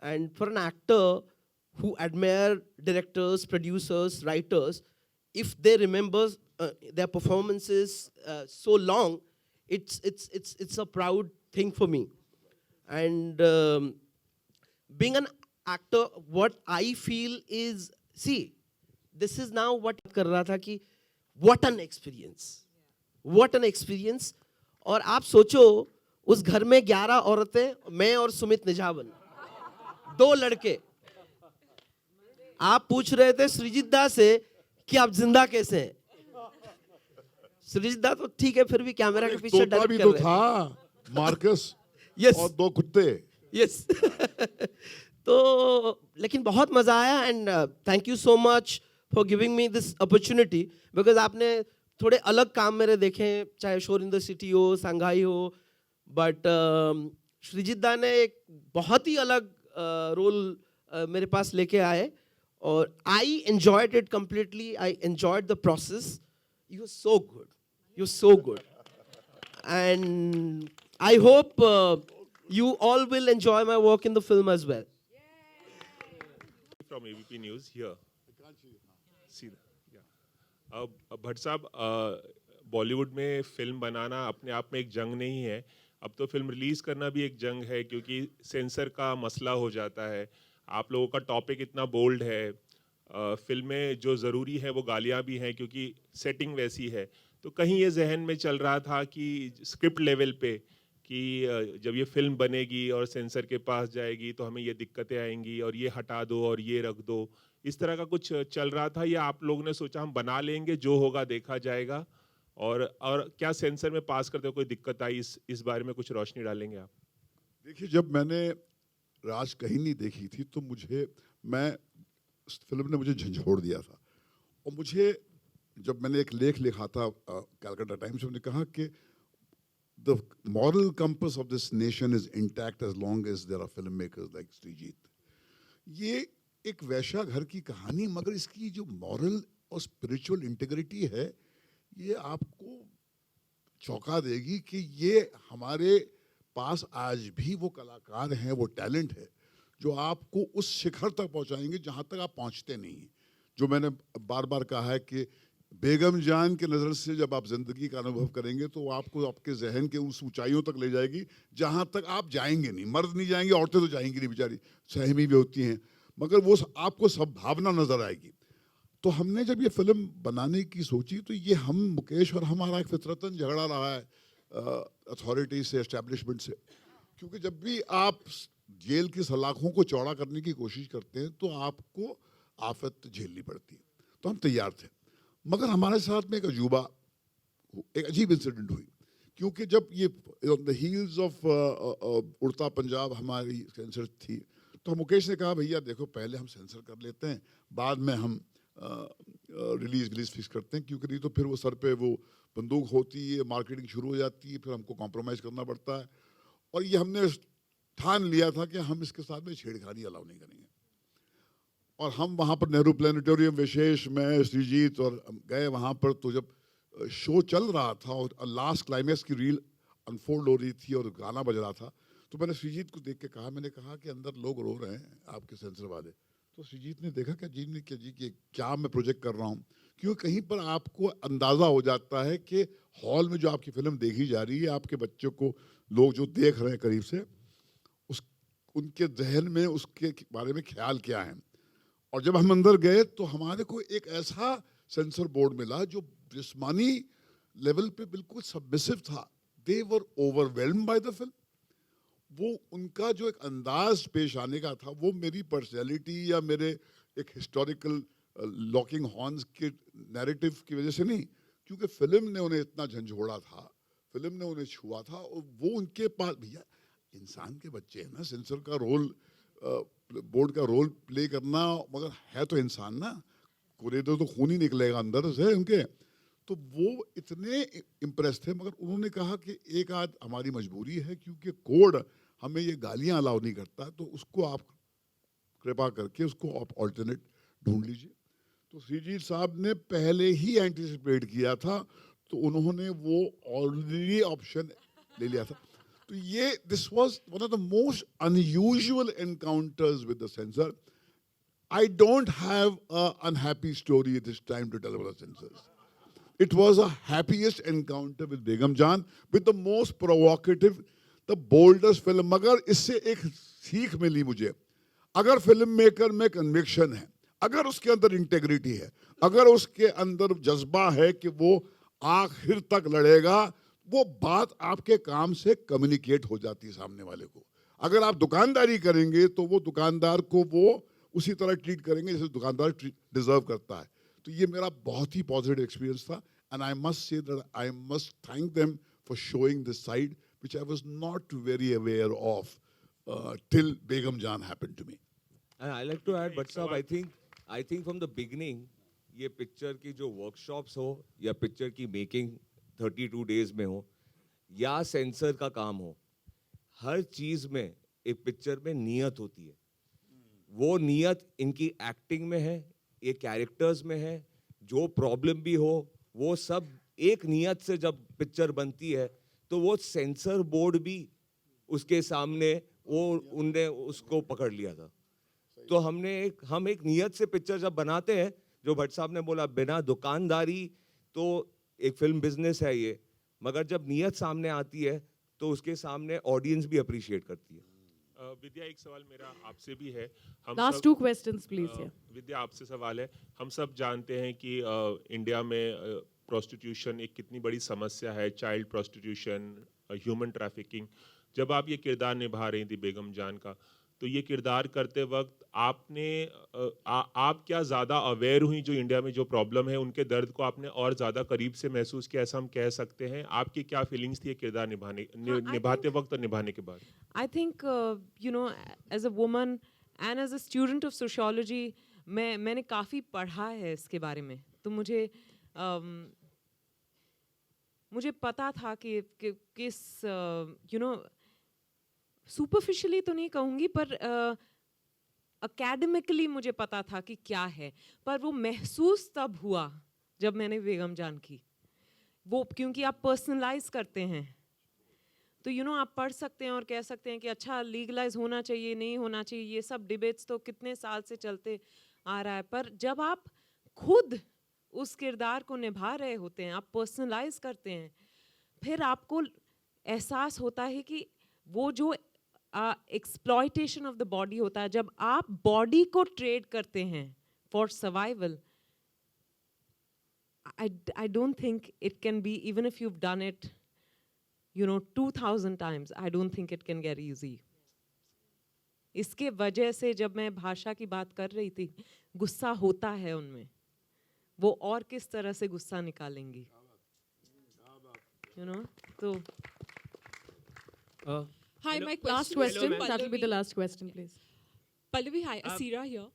R: And for an actor who admire directors, producers, writers, if they remember their performances so long, it's a proud thing for me. And being an actor, what I feel is, see, this is now what कर रहा था कि what an experience. और आप सोचो उस घर में 11 औरतें, मैं और सुमित निझावन, 2 लड़के. आप पूछ रहे थे सृजित दा से कि आप जिंदा कैसे हैं. सृजित दा तो ठीक है, फिर भी कैमरा के पीछे डायरेक्ट
D: भी
R: कर
D: तो
R: रहे
D: था, मार्कस.
R: Yes.
D: और 2 कुत्ते.
R: यस. तो लेकिन बहुत मजा आया. And thank you so much for giving me this opportunity, because आपने थोड़े अलग काम मेरे देखे, चाहे शोर इन द सिटी हो, संघाई हो, बट सृजित दा ने एक बहुत ही अलग रोल मेरे पास लेके आए और I enjoyed it completely. I enjoyed the process. You are so good and I hope you all will enjoy my work in the film as well.
S: From ABP News here. See that? Yeah. Bhatt साहब, बॉलीवुड में film बनाना अपने आप में एक जंग नहीं है. अब तो फिल्म रिलीज करना भी एक जंग है, क्योंकि सेंसर का मसला हो जाता है. आप लोगों का टॉपिक इतना बोल्ड है. फिल्में जो ज़रूरी है वो गालियाँ भी हैं, क्योंकि सेटिंग वैसी है. तो कहीं ये जहन में चल रहा था कि स्क्रिप्ट लेवल पे कि जब ये फिल्म बनेगी और सेंसर के पास जाएगी तो हमें ये दिक्कतें आएंगी और ये हटा दो और ये रख दो, इस तरह का कुछ चल रहा था, या आप लोगों ने सोचा हम बना लेंगे, जो होगा देखा जाएगा? और क्या सेंसर में पास करते हुए कोई दिक्कत आई, इस बारे में कुछ रोशनी डालेंगे आप?
D: देखिए, जब मैंने राज कहीं नहीं देखी थी तो मैं फिल्म ने मुझे झंझोड़ दिया था. और मुझे जब मैंने एक लेख लिखा था कैलकाटा टाइम्स में, मैंने कहा कि the moral compass of this nation is intact as long as there are filmmakers like Srijit. ये एक वैश्या घर की कहानी, मगर इसकी जो मॉरल और स्पिरिचुअल इंटीग्रिटी है, ये आपको चौंका देगी कि ये हमारे पास आज भी वो कलाकार हैं, वो टैलेंट है जो आपको उस शिखर तक पहुंचाएंगे जहां तक आप पहुंचते नहीं हैं. जो मैंने बार बार कहा है कि बेगम जान के नज़र से जब आप जिंदगी का अनुभव करेंगे तो आपको आपके जहन के उस ऊंचाइयों तक ले जाएगी जहां तक आप जाएंगे नहीं. मर्द नहीं जाएंगे, औरतें तो जाएंगी नहीं, बेचारी सहमी भी होती हैं, मगर वो आपको सब भावना नजर आएगी. तो हमने जब ये फिल्म बनाने की सोची तो ये हम मुकेश और हमारा एक फितरतन झगड़ा रहा है अथॉरिटी से, एस्टेब्लिशमेंट से. क्योंकि जब भी आप जेल की सलाखों को चौड़ा करने की कोशिश करते हैं तो आपको आफत झेलनी पड़ती है. तो हम तैयार थे, मगर हमारे साथ में एक अजीब इंसिडेंट हुई. क्योंकि जब ये ऑन द हील्स ऑफ उड़ता पंजाब हमारी सेंसर थी, तो मुकेश ने कहा भैया देखो, पहले हम सेंसर कर लेते हैं, बाद में हम रिलीज फिक्स करते हैं, क्योंकि नहीं तो फिर वो सर पे वो बंदूक होती है, मार्केटिंग शुरू हो जाती है, फिर हमको कॉम्प्रोमाइज़ करना पड़ता है. और ये हमने ठान लिया था कि हम इसके साथ में छेड़खानी अलाउ नहीं करेंगे. और हम वहाँ पर नेहरू प्लानिटोरियम, विशेष, मैं, सृजीत और गए वहाँ पर. तो जब शो चल रहा था और लास्ट क्लाइमैक्स की रील अनफोल्ड हो रही थी और गाना बज रहा था, तो मैंने सृजीत को देख के कहा, मैंने कहा कि अंदर लोग रो रहे हैं आपके सेंसर वाले. तो सृजीत ने देखा कि जी ने कि क्या मैं प्रोजेक्ट कर रहा हूँ. क्योंकि कहीं पर आपको अंदाज़ा हो जाता है कि हॉल में जो आपकी फिल्म देखी जा रही है, आपके बच्चों को लोग जो देख रहे हैं करीब से, उनके जहन में उसके बारे में ख्याल क्या है. और जब हम अंदर गए तो हमारे को एक ऐसा सेंसर बोर्ड मिला जो जिस्मानी लेवल पे बिल्कुल सबमिसिव था. दे वर ओवरवेल्म्ड बाय द फिल्म. वो उनका जो एक अंदाज पेश आने का था, वो मेरी पर्सनैलिटी या मेरे एक हिस्टोरिकल लॉकिंग हॉर्न्स के नैरेटिव की वजह से नहीं, क्योंकि फिल्म ने उन्हें इतना झंझोड़ा था, फिल्म ने उन्हें छुआ था, और वो उनके पास, भैया इंसान के बच्चे हैं ना, सेंसर का रोल, बोर्ड का रोल प्ले करना, मगर है तो इंसान ना, कुरेदो तो खून ही निकलेगा अंदर से उनके। तो वो इतने इम्प्रेस थे, मगर उन्होंने कहा कि एक आध हमारी मजबूरी है, क्योंकि कोड हमें ये गालियां अलाउ नहीं करता, तो उसको आप कृपा करके उसको आप ऑल्टरनेट ढूंढ लीजिए। तो श्रीजीत साहब ने पहले ही एंटिसिपेट किया था, तो उन्होंने वो ऑलरेडी ऑप्शन ले लिया था। तो ये this was one of the most unusual encounters with the sensor. I don't have an unhappy story this time to tell about the censors. It was a happiest encounter with Begum Jaन, with the most provocative, the boldest film. मगर इससे एक सीख मिली मुझे, अगर film maker में conviction है, अगर उसके अंदर इंटेग्रिटी है, अगर उसके अंदर जज्बा है कि वो आखिर तक लड़ेगा, वो बात आपके काम से कम्युनिकेट हो जाती है सामने वाले को। अगर आप दुकानदारी करेंगे तो वो दुकानदार को वो उसी तरह ट्रीट करेंगे जैसे दुकानदार डिजर्व करता है। तो ये मेरा बहुत ही पॉजिटिव एक्सपीरियंस था, and I must say that I must thank them for showing this side which I was not very aware of till Begum Jaन happened to me.
B: And I like to add, but sir, I think from the beginning, ये picture की जो workshops हो या picture की making 32 days में हो या sensor का काम हो, हर चीज में एक पिक्चर में नियत होती है। वो नियत इनकी एक्टिंग में है, ये कैरेक्टर्स में है, जो प्रॉब्लम भी हो वो सब एक नियत से जब पिक्चर बनती है, तो वो सेंसर बोर्ड भी उसके सामने वो उनने उसको पकड़ लिया था। तो हम एक नियत से पिक्चर जब बनाते हैं, जो भट्ट साहब ने बोला बिना दुकानदारी, तो एक फिल्म बिजनेस है ये, मगर जब नियत सामने आती है तो उसके सामने ऑडियंस भी अप्रिशिएट करती है।
S: विद्या, एक सवाल मेरा आपसे भी है।
A: Last two questions, please.
S: विद्या, आपसे सवाल है। हम सब जानते हैं कि इंडिया में प्रोस्टिट्यूशन एक कितनी बड़ी समस्या है, चाइल्ड प्रोस्टिट्यूशन, ह्यूमन ट्रैफिकिंग। जब आप ये किरदार निभा रही थी बेगम जान का, तो ये किरदार करते वक्त आपने आप क्या ज़्यादा अवेयर हुई जो इंडिया में जो प्रॉब्लम है, उनके दर्द को आपने और ज़्यादा करीब से महसूस किया, ऐसा हम कह सकते हैं? आपकी क्या फीलिंग्स थी ये किरदार निभाते वक्त और निभाने के बाद?
F: I think as a woman and as a student of sociology, मैंने काफ़ी पढ़ा है इसके बारे में, तो मुझे पता था कि किस सुपरफिशियली तो नहीं कहूँगी, पर अकेडमिकली मुझे पता था कि क्या है, पर वो महसूस तब हुआ जब मैंने बेगम जान की। वो क्योंकि आप पर्सनलाइज करते हैं, तो आप पढ़ सकते हैं और कह सकते हैं कि अच्छा लीगलाइज होना चाहिए, नहीं होना चाहिए, ये सब डिबेट्स तो कितने साल से चलते आ रहा है। पर जब आप खुद उस किरदार को निभा रहे होते हैं, आप पर्सनलाइज करते हैं, फिर आपको एहसास होता है कि वो जो एक्सप्लॉयटेशन ऑफ द बॉडी होता है, जब आप बॉडी को ट्रेड करते हैं for survival, I don't think it can be, even if you've done it 2000 times, I don't think it can get easy. इसके वजह से जब मैं भाषा की बात कर रही थी, गुस्सा होता है उनमें, वो और किस तरह से गुस्सा निकालेंगी, तो
A: Hi, my last question. That will be the last question, please.
T: Pallavi, hi, Asira here.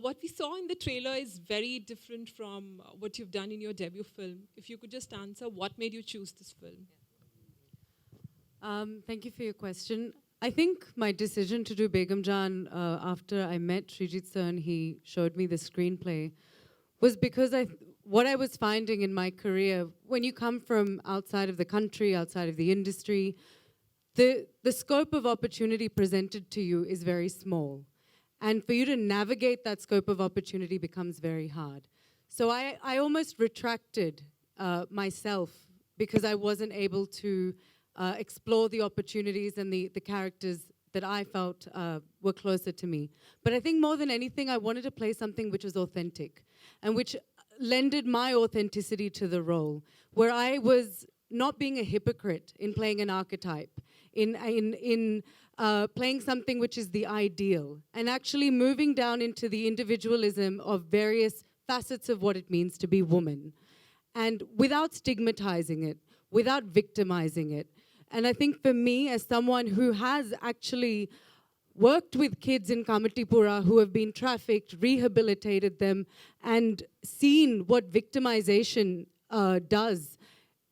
T: What we saw in the trailer is very different from what you've done in your debut film. If you could just answer, what made you choose this film?
P: Thank you for your question. I think my decision to do Begum Jaan after I met Srijit sir and he showed me the screenplay was because what I was finding in my career, when you come from outside of the country, outside of the industry, the scope of opportunity presented to you is very small. And for you to navigate that scope of opportunity becomes very hard. So I almost retracted myself because I wasn't able to explore the opportunities and the characters that I felt were closer to me. But I think more than anything, I wanted to play something which was authentic and which lended my authenticity to the role, where I was not being a hypocrite in playing an archetype, in playing something which is the ideal, and actually moving down into the individualism of various facets of what it means to be woman. and without stigmatizing it, without victimizing it. And I think for me, as someone who has actually worked with kids in Kamatipura who have been trafficked, rehabilitated them, and seen what victimization does,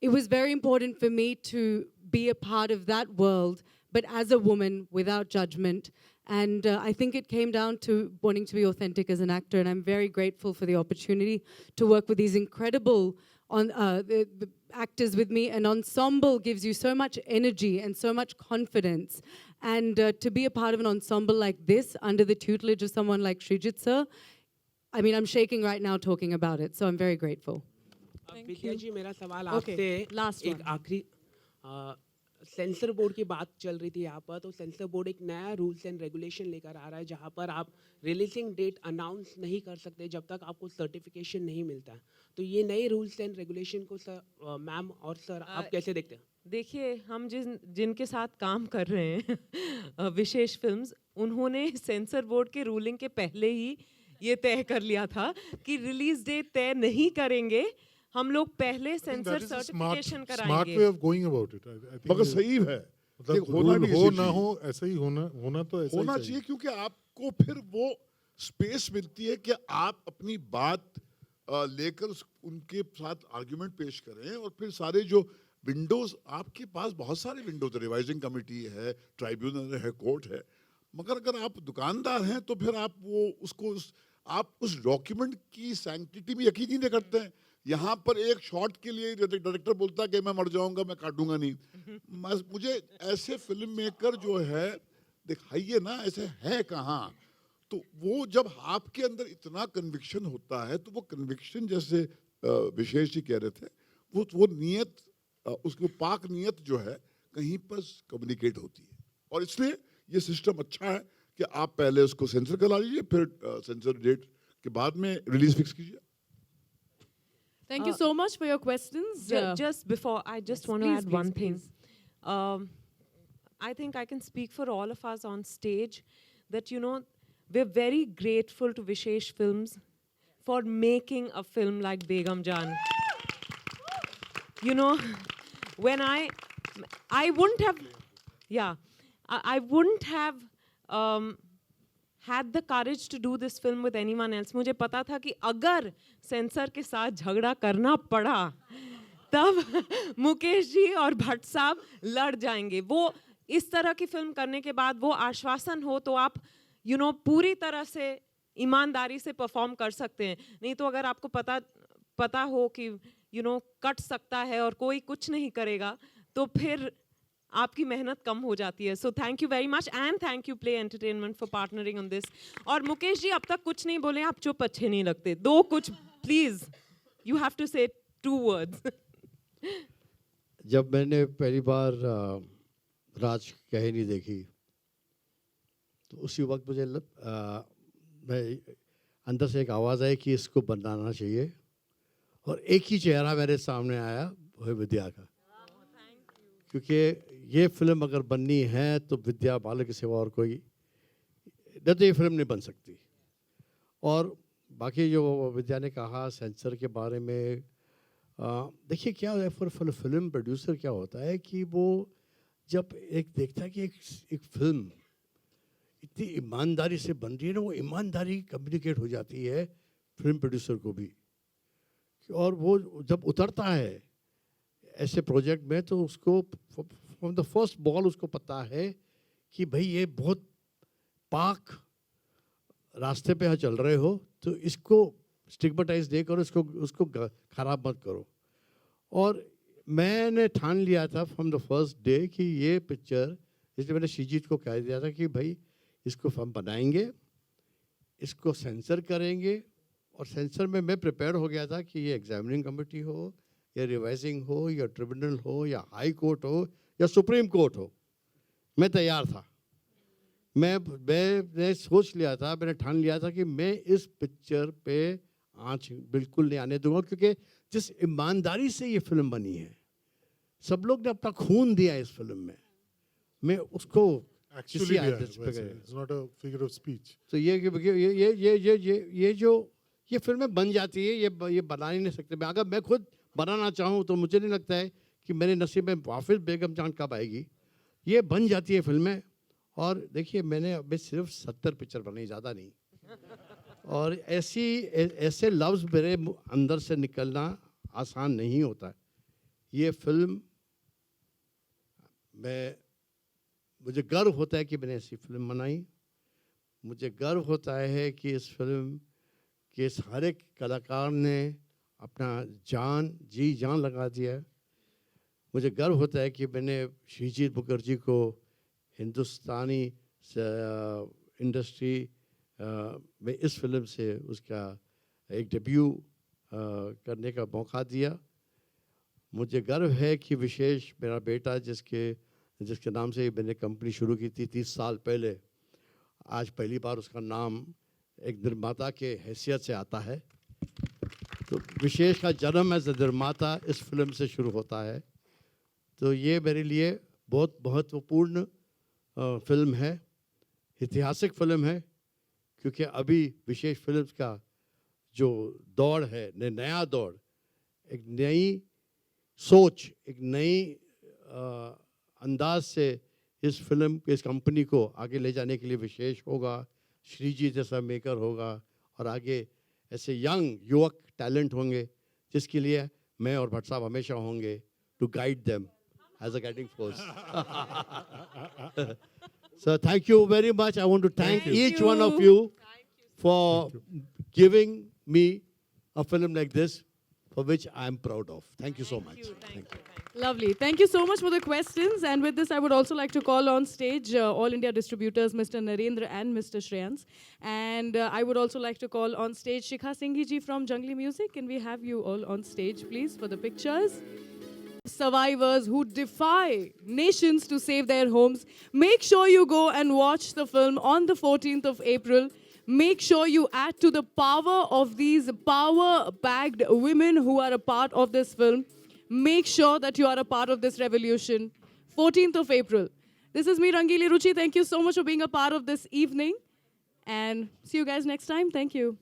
P: it was very important for me to be a part of that world, but as a woman, without judgment. And I think it came down to wanting to be authentic as an actor, and I'm very grateful for the opportunity to work with these incredible the actors with me. An ensemble gives you so much energy and so much confidence. And to be a part of an ensemble like this, under the tutelage of someone like Srijit sir, I mean, I'm shaking right now talking about it, so I'm very grateful.
U: विद्या जी, मेरा सवाल
P: Okay,
U: आपसे
P: last
U: एक
P: one.
U: आखिरी sensor board की बात चल रही थी यहाँ पर, तो सेंसर बोर्ड एक नया रूल्स एंड रेगुलेशन लेकर आ रहा है जहाँ पर आप रिलीजिंग डेट अनाउंस नहीं कर सकते जब तक आपको सर्टिफिकेशन नहीं मिलता। तो ये नए रूल्स एंड रेगुलेशन को सर, मैम और सर, आप कैसे देखते हैं?
F: देखिए, हम जिनके साथ काम कर रहे हैं विशेष फिल्म्स, उन्होंने सेंसर बोर्ड के रूलिंग के पहले ही ये तय कर लिया था कि रिलीज डेट तय नहीं करेंगे, हम लोग पहले सेंसर सर्टिफिकेशन
E: स्मार्ट
F: कराएंगे।
E: Way of going about it.
D: मगर सही है,
E: मतलब
D: होना
E: रूल
D: भी
E: हो
D: ऐसे
E: ना
D: चाहिए।
E: हो, ऐसा ही होना तो ऐसा
D: होना
E: ही
D: चाहिए, क्योंकि आपको फिर वो स्पेस मिलती है कि आप अपनी बात लेकर उनके साथ आर्गुमेंट पेश करें, और फिर सारे जो विंडोज, आपके पास बहुत सारे विंडोज, रिवाइजिंग कमेटी है, ट्राइब्यूनल है, कोर्ट है, मगर अगर आप दुकानदार हैं तो फिर आप वो उसको आप उस डॉक्यूमेंट की सैंक्टिटी में यकीन ही नहीं करते हैं। यहाँ पर एक शॉट के लिए डायरेक्टर बोलता है कि मैं मर जाऊंगा, मैं काटूंगा नहीं। मुझे ऐसे फिल्म मेकर जो है दिखाइए ना, ऐसे है कहाँ। तो वो जब आपके अंदर इतना कन्विक्शन होता है, तो वो कन्विक्शन, जैसे विशेष जी कह रहे थे, वो नीयत, उसको पाक नीयत जो है कहीं पर कम्युनिकेट होती है। और इसलिए ये सिस्टम अच्छा है कि आप पहले उसको सेंसर करा लीजिए, फिर सेंसर डेट के बाद में रिलीज फिक्स कीजिए।
A: Thank you so much for your questions.
F: Just before, I just want to add one thing. I think I can speak for all of us on stage that, you know, we're very grateful to Vishesh Films for making a film like Begum Jaan. You know, when I wouldn't have, I wouldn't have had the courage to do this film with anyone else. मुझे पता था कि अगर sensor के साथ झगड़ा करना पड़ा, तब मुकेश जी और भट्ट साहब लड़ जाएंगे। वो इस तरह की फिल्म करने के बाद वो आश्वासन हो तो आप पूरी तरह से ईमानदारी से परफॉर्म कर सकते हैं। नहीं तो अगर आपको पता हो कि कट सकता है और कोई कुछ नहीं करेगा, तो फिर आपकी मेहनत कम हो जाती है। So thank you very much, and thank you play entertainment for partnering on this. और मुकेश जी अब तक कुछ नहीं बोले, आप चुप अच्छे नहीं लगते, दो कुछ प्लीज, यू हैव टू से 2 words।
V: जब मैंने पहली बार राज कहानी देखी, तो उसी वक्त मुझे मैं अंदर से एक आवाज़ आई कि इसको बनाना चाहिए, और एक ही चेहरा मेरे सामने आया, वो है विद्या का। क्योंकि ये फिल्म अगर बननी है तो विद्या बालन के सिवा और कोई नहीं, तो ये फिल्म नहीं बन सकती। और बाकी जो विद्या ने कहा सेंसर के बारे में, देखिए क्या है, फॉर फिल्म प्रोड्यूसर क्या होता है कि वो जब एक देखता है कि एक फिल्म इतनी ईमानदारी से बन रही है ना, वो ईमानदारी कम्युनिकेट हो जाती है फिल्म प्रोड्यूसर को भी। और वो जब उतरता है ऐसे प्रोजेक्ट में, तो उसको फ्रॉम द फर्स्ट बॉल उसको पता है कि भाई ये बहुत पाक रास्ते पे चल रहे हो, तो इसको स्टिग्मेटाइज नहीं करो, उसको खराब मत करो। और मैंने ठान लिया था फ्रॉम द फर्स्ट डे कि ये पिक्चर, इसलिए मैंने श्रीजीत को कह दिया था कि भाई इसको हम बनाएंगे, इसको सेंसर करेंगे। और सेंसर में मैं प्रिपेयर हो गया था कि ये एग्जामिनिंग कमेटी हो, या रिवाइजिंग हो, या ट्रिब्यूनल हो, या हाई कोर्ट हो, या सुप्रीम कोर्ट हो, मैं तैयार था। मैंने सोच लिया था, मैंने ठान लिया था कि मैं इस पिक्चर पे आँच बिल्कुल नहीं आने दूंगा, क्योंकि जिस ईमानदारी से ये फिल्म बनी है, सब लोग ने अपना खून दिया इस फिल्म में, मैं उसको
E: It's not a figure of speech.
V: तो ये जो ये फिल्में बन जाती है, ये बना ही नहीं सकते। अगर मैं खुद बनाना चाहूँ तो मुझे नहीं लगता है कि मेरे नसीब में वाफिज बेगम जान कब आएगी। ये बन जाती है फिल्में। और देखिए मैंने अभी सिर्फ 70 पिक्चर बनाई, ज़्यादा नहीं। और ऐसे लफ्ज़ मेरे अंदर से निकलना आसान नहीं होता है। ये फिल्म मुझे गर्व होता है कि मैंने ऐसी फिल्म बनाई। मुझे गर्व होता है कि इस फिल्म के हर एक कलाकार ने अपना जी जान लगा दिया है। मुझे गर्व होता है कि मैंने श्रीजीत मुखर्जी को हिंदुस्तानी इंडस्ट्री में इस फिल्म से उसका एक डेब्यू करने का मौका दिया। मुझे गर्व है कि विशेष मेरा बेटा जिसके नाम से मैंने कंपनी शुरू की थी 30 साल पहले, आज पहली बार उसका नाम एक निर्माता के हैसियत से आता है। तो विशेष का जन्म एज अ निर्माता इस फिल्म से शुरू होता है। तो ये मेरे लिए बहुत महत्वपूर्ण फिल्म है, ऐतिहासिक फिल्म है, क्योंकि अभी विशेष फिल्म्स का जो दौर है, नया दौर, एक नई सोच, एक नई अंदाज से इस फिल्म इस कंपनी को आगे ले जाने के लिए विशेष होगा। श्रीजी जैसा मेकर होगा और आगे ऐसे यंग युवक टैलेंट होंगे जिसके लिए मैं और भट्ट साहब हमेशा होंगे to guide them as a guiding force. So thank you very much. I want to thank each one of you for giving me a film like this, for which I am proud of. Thank you so much. Thank you.
A: Lovely. Thank you so much for the questions. And with this, I would also like to call on stage All India distributors, Mr. Narendra and Mr. Shreyans. And I would also like to call on stage Shikha Singhi ji from Jungly Music. Can we have you all on stage, please, for the pictures? Survivors who defy nations to save their homes. Make sure you go and watch the film on the 14th of April. Make sure you add to the power of these power-backed women who are a part of this film. Make sure that you are a part of this revolution. 14th of April. This is me, Rangili Ruchi. Thank you so much for being a part of this evening. And see you guys next time. Thank you.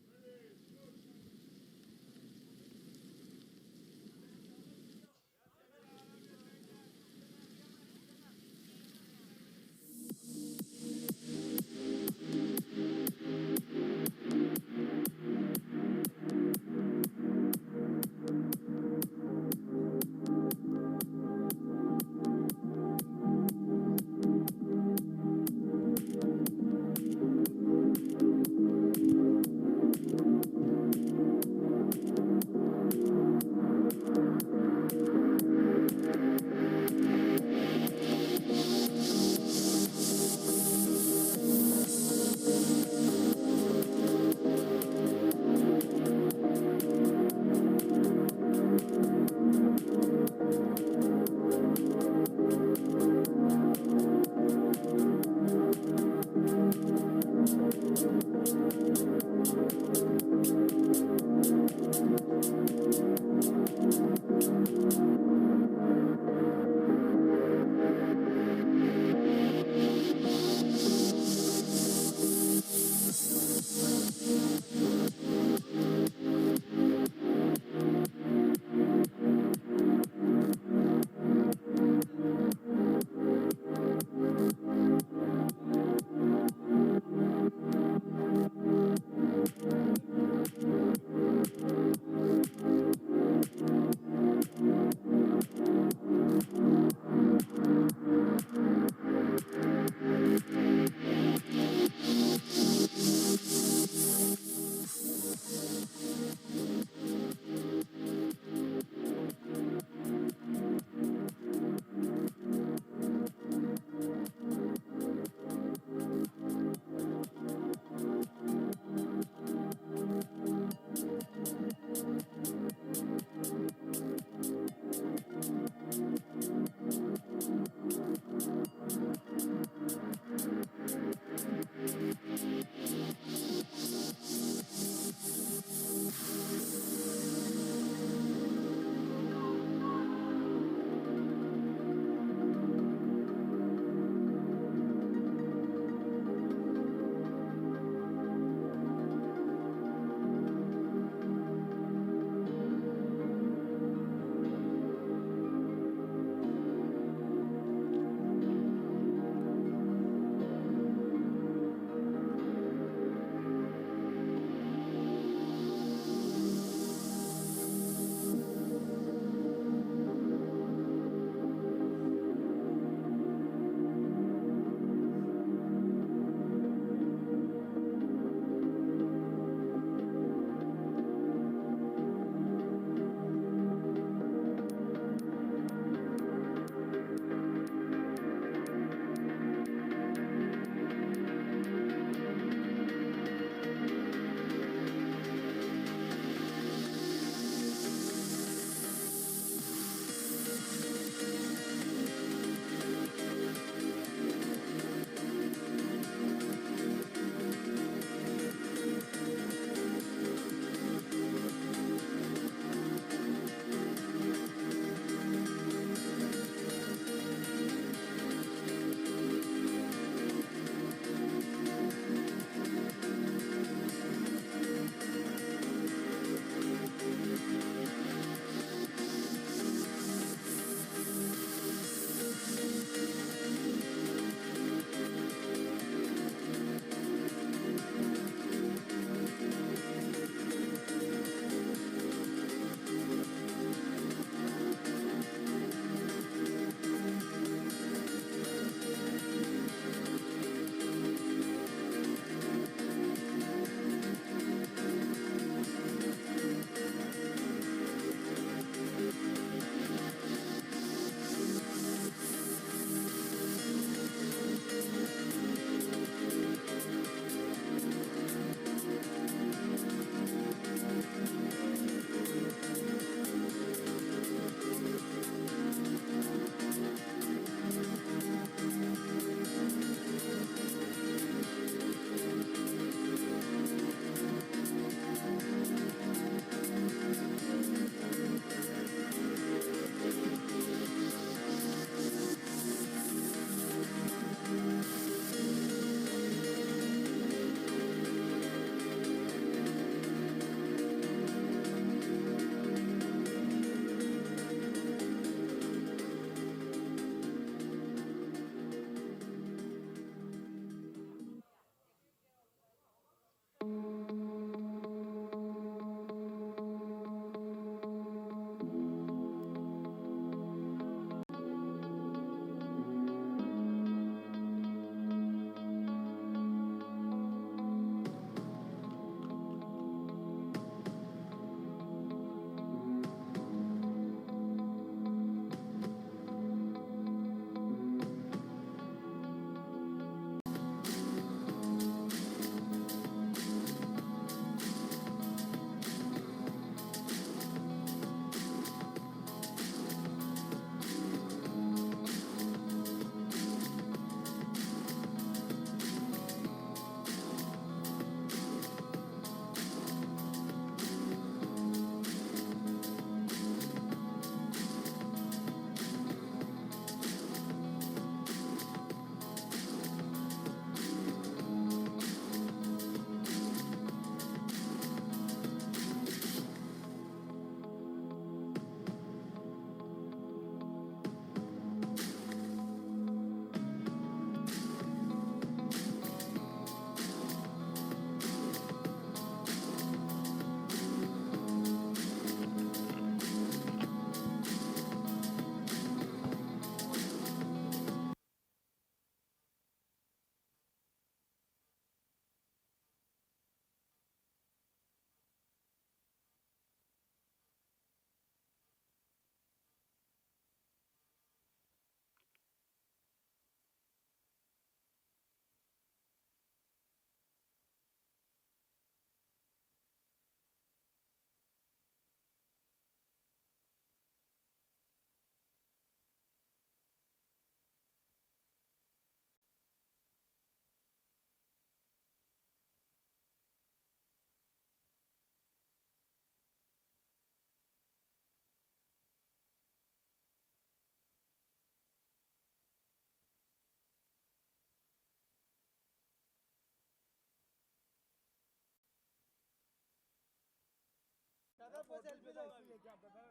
C: Selfie लेके आता था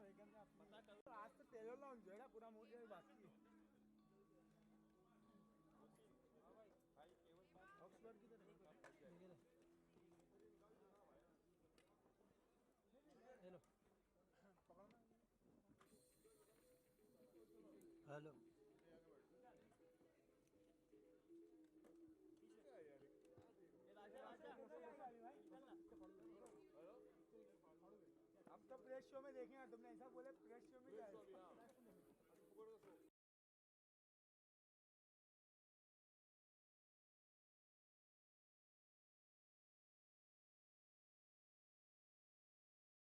C: आज तो trailer launch होएगा पूरा movie बाकी है Oxford की तरफ हेलो हेलो अब तो प्रेस शो में देखेंगे तुमने ऐसा बोले प्रेस शो में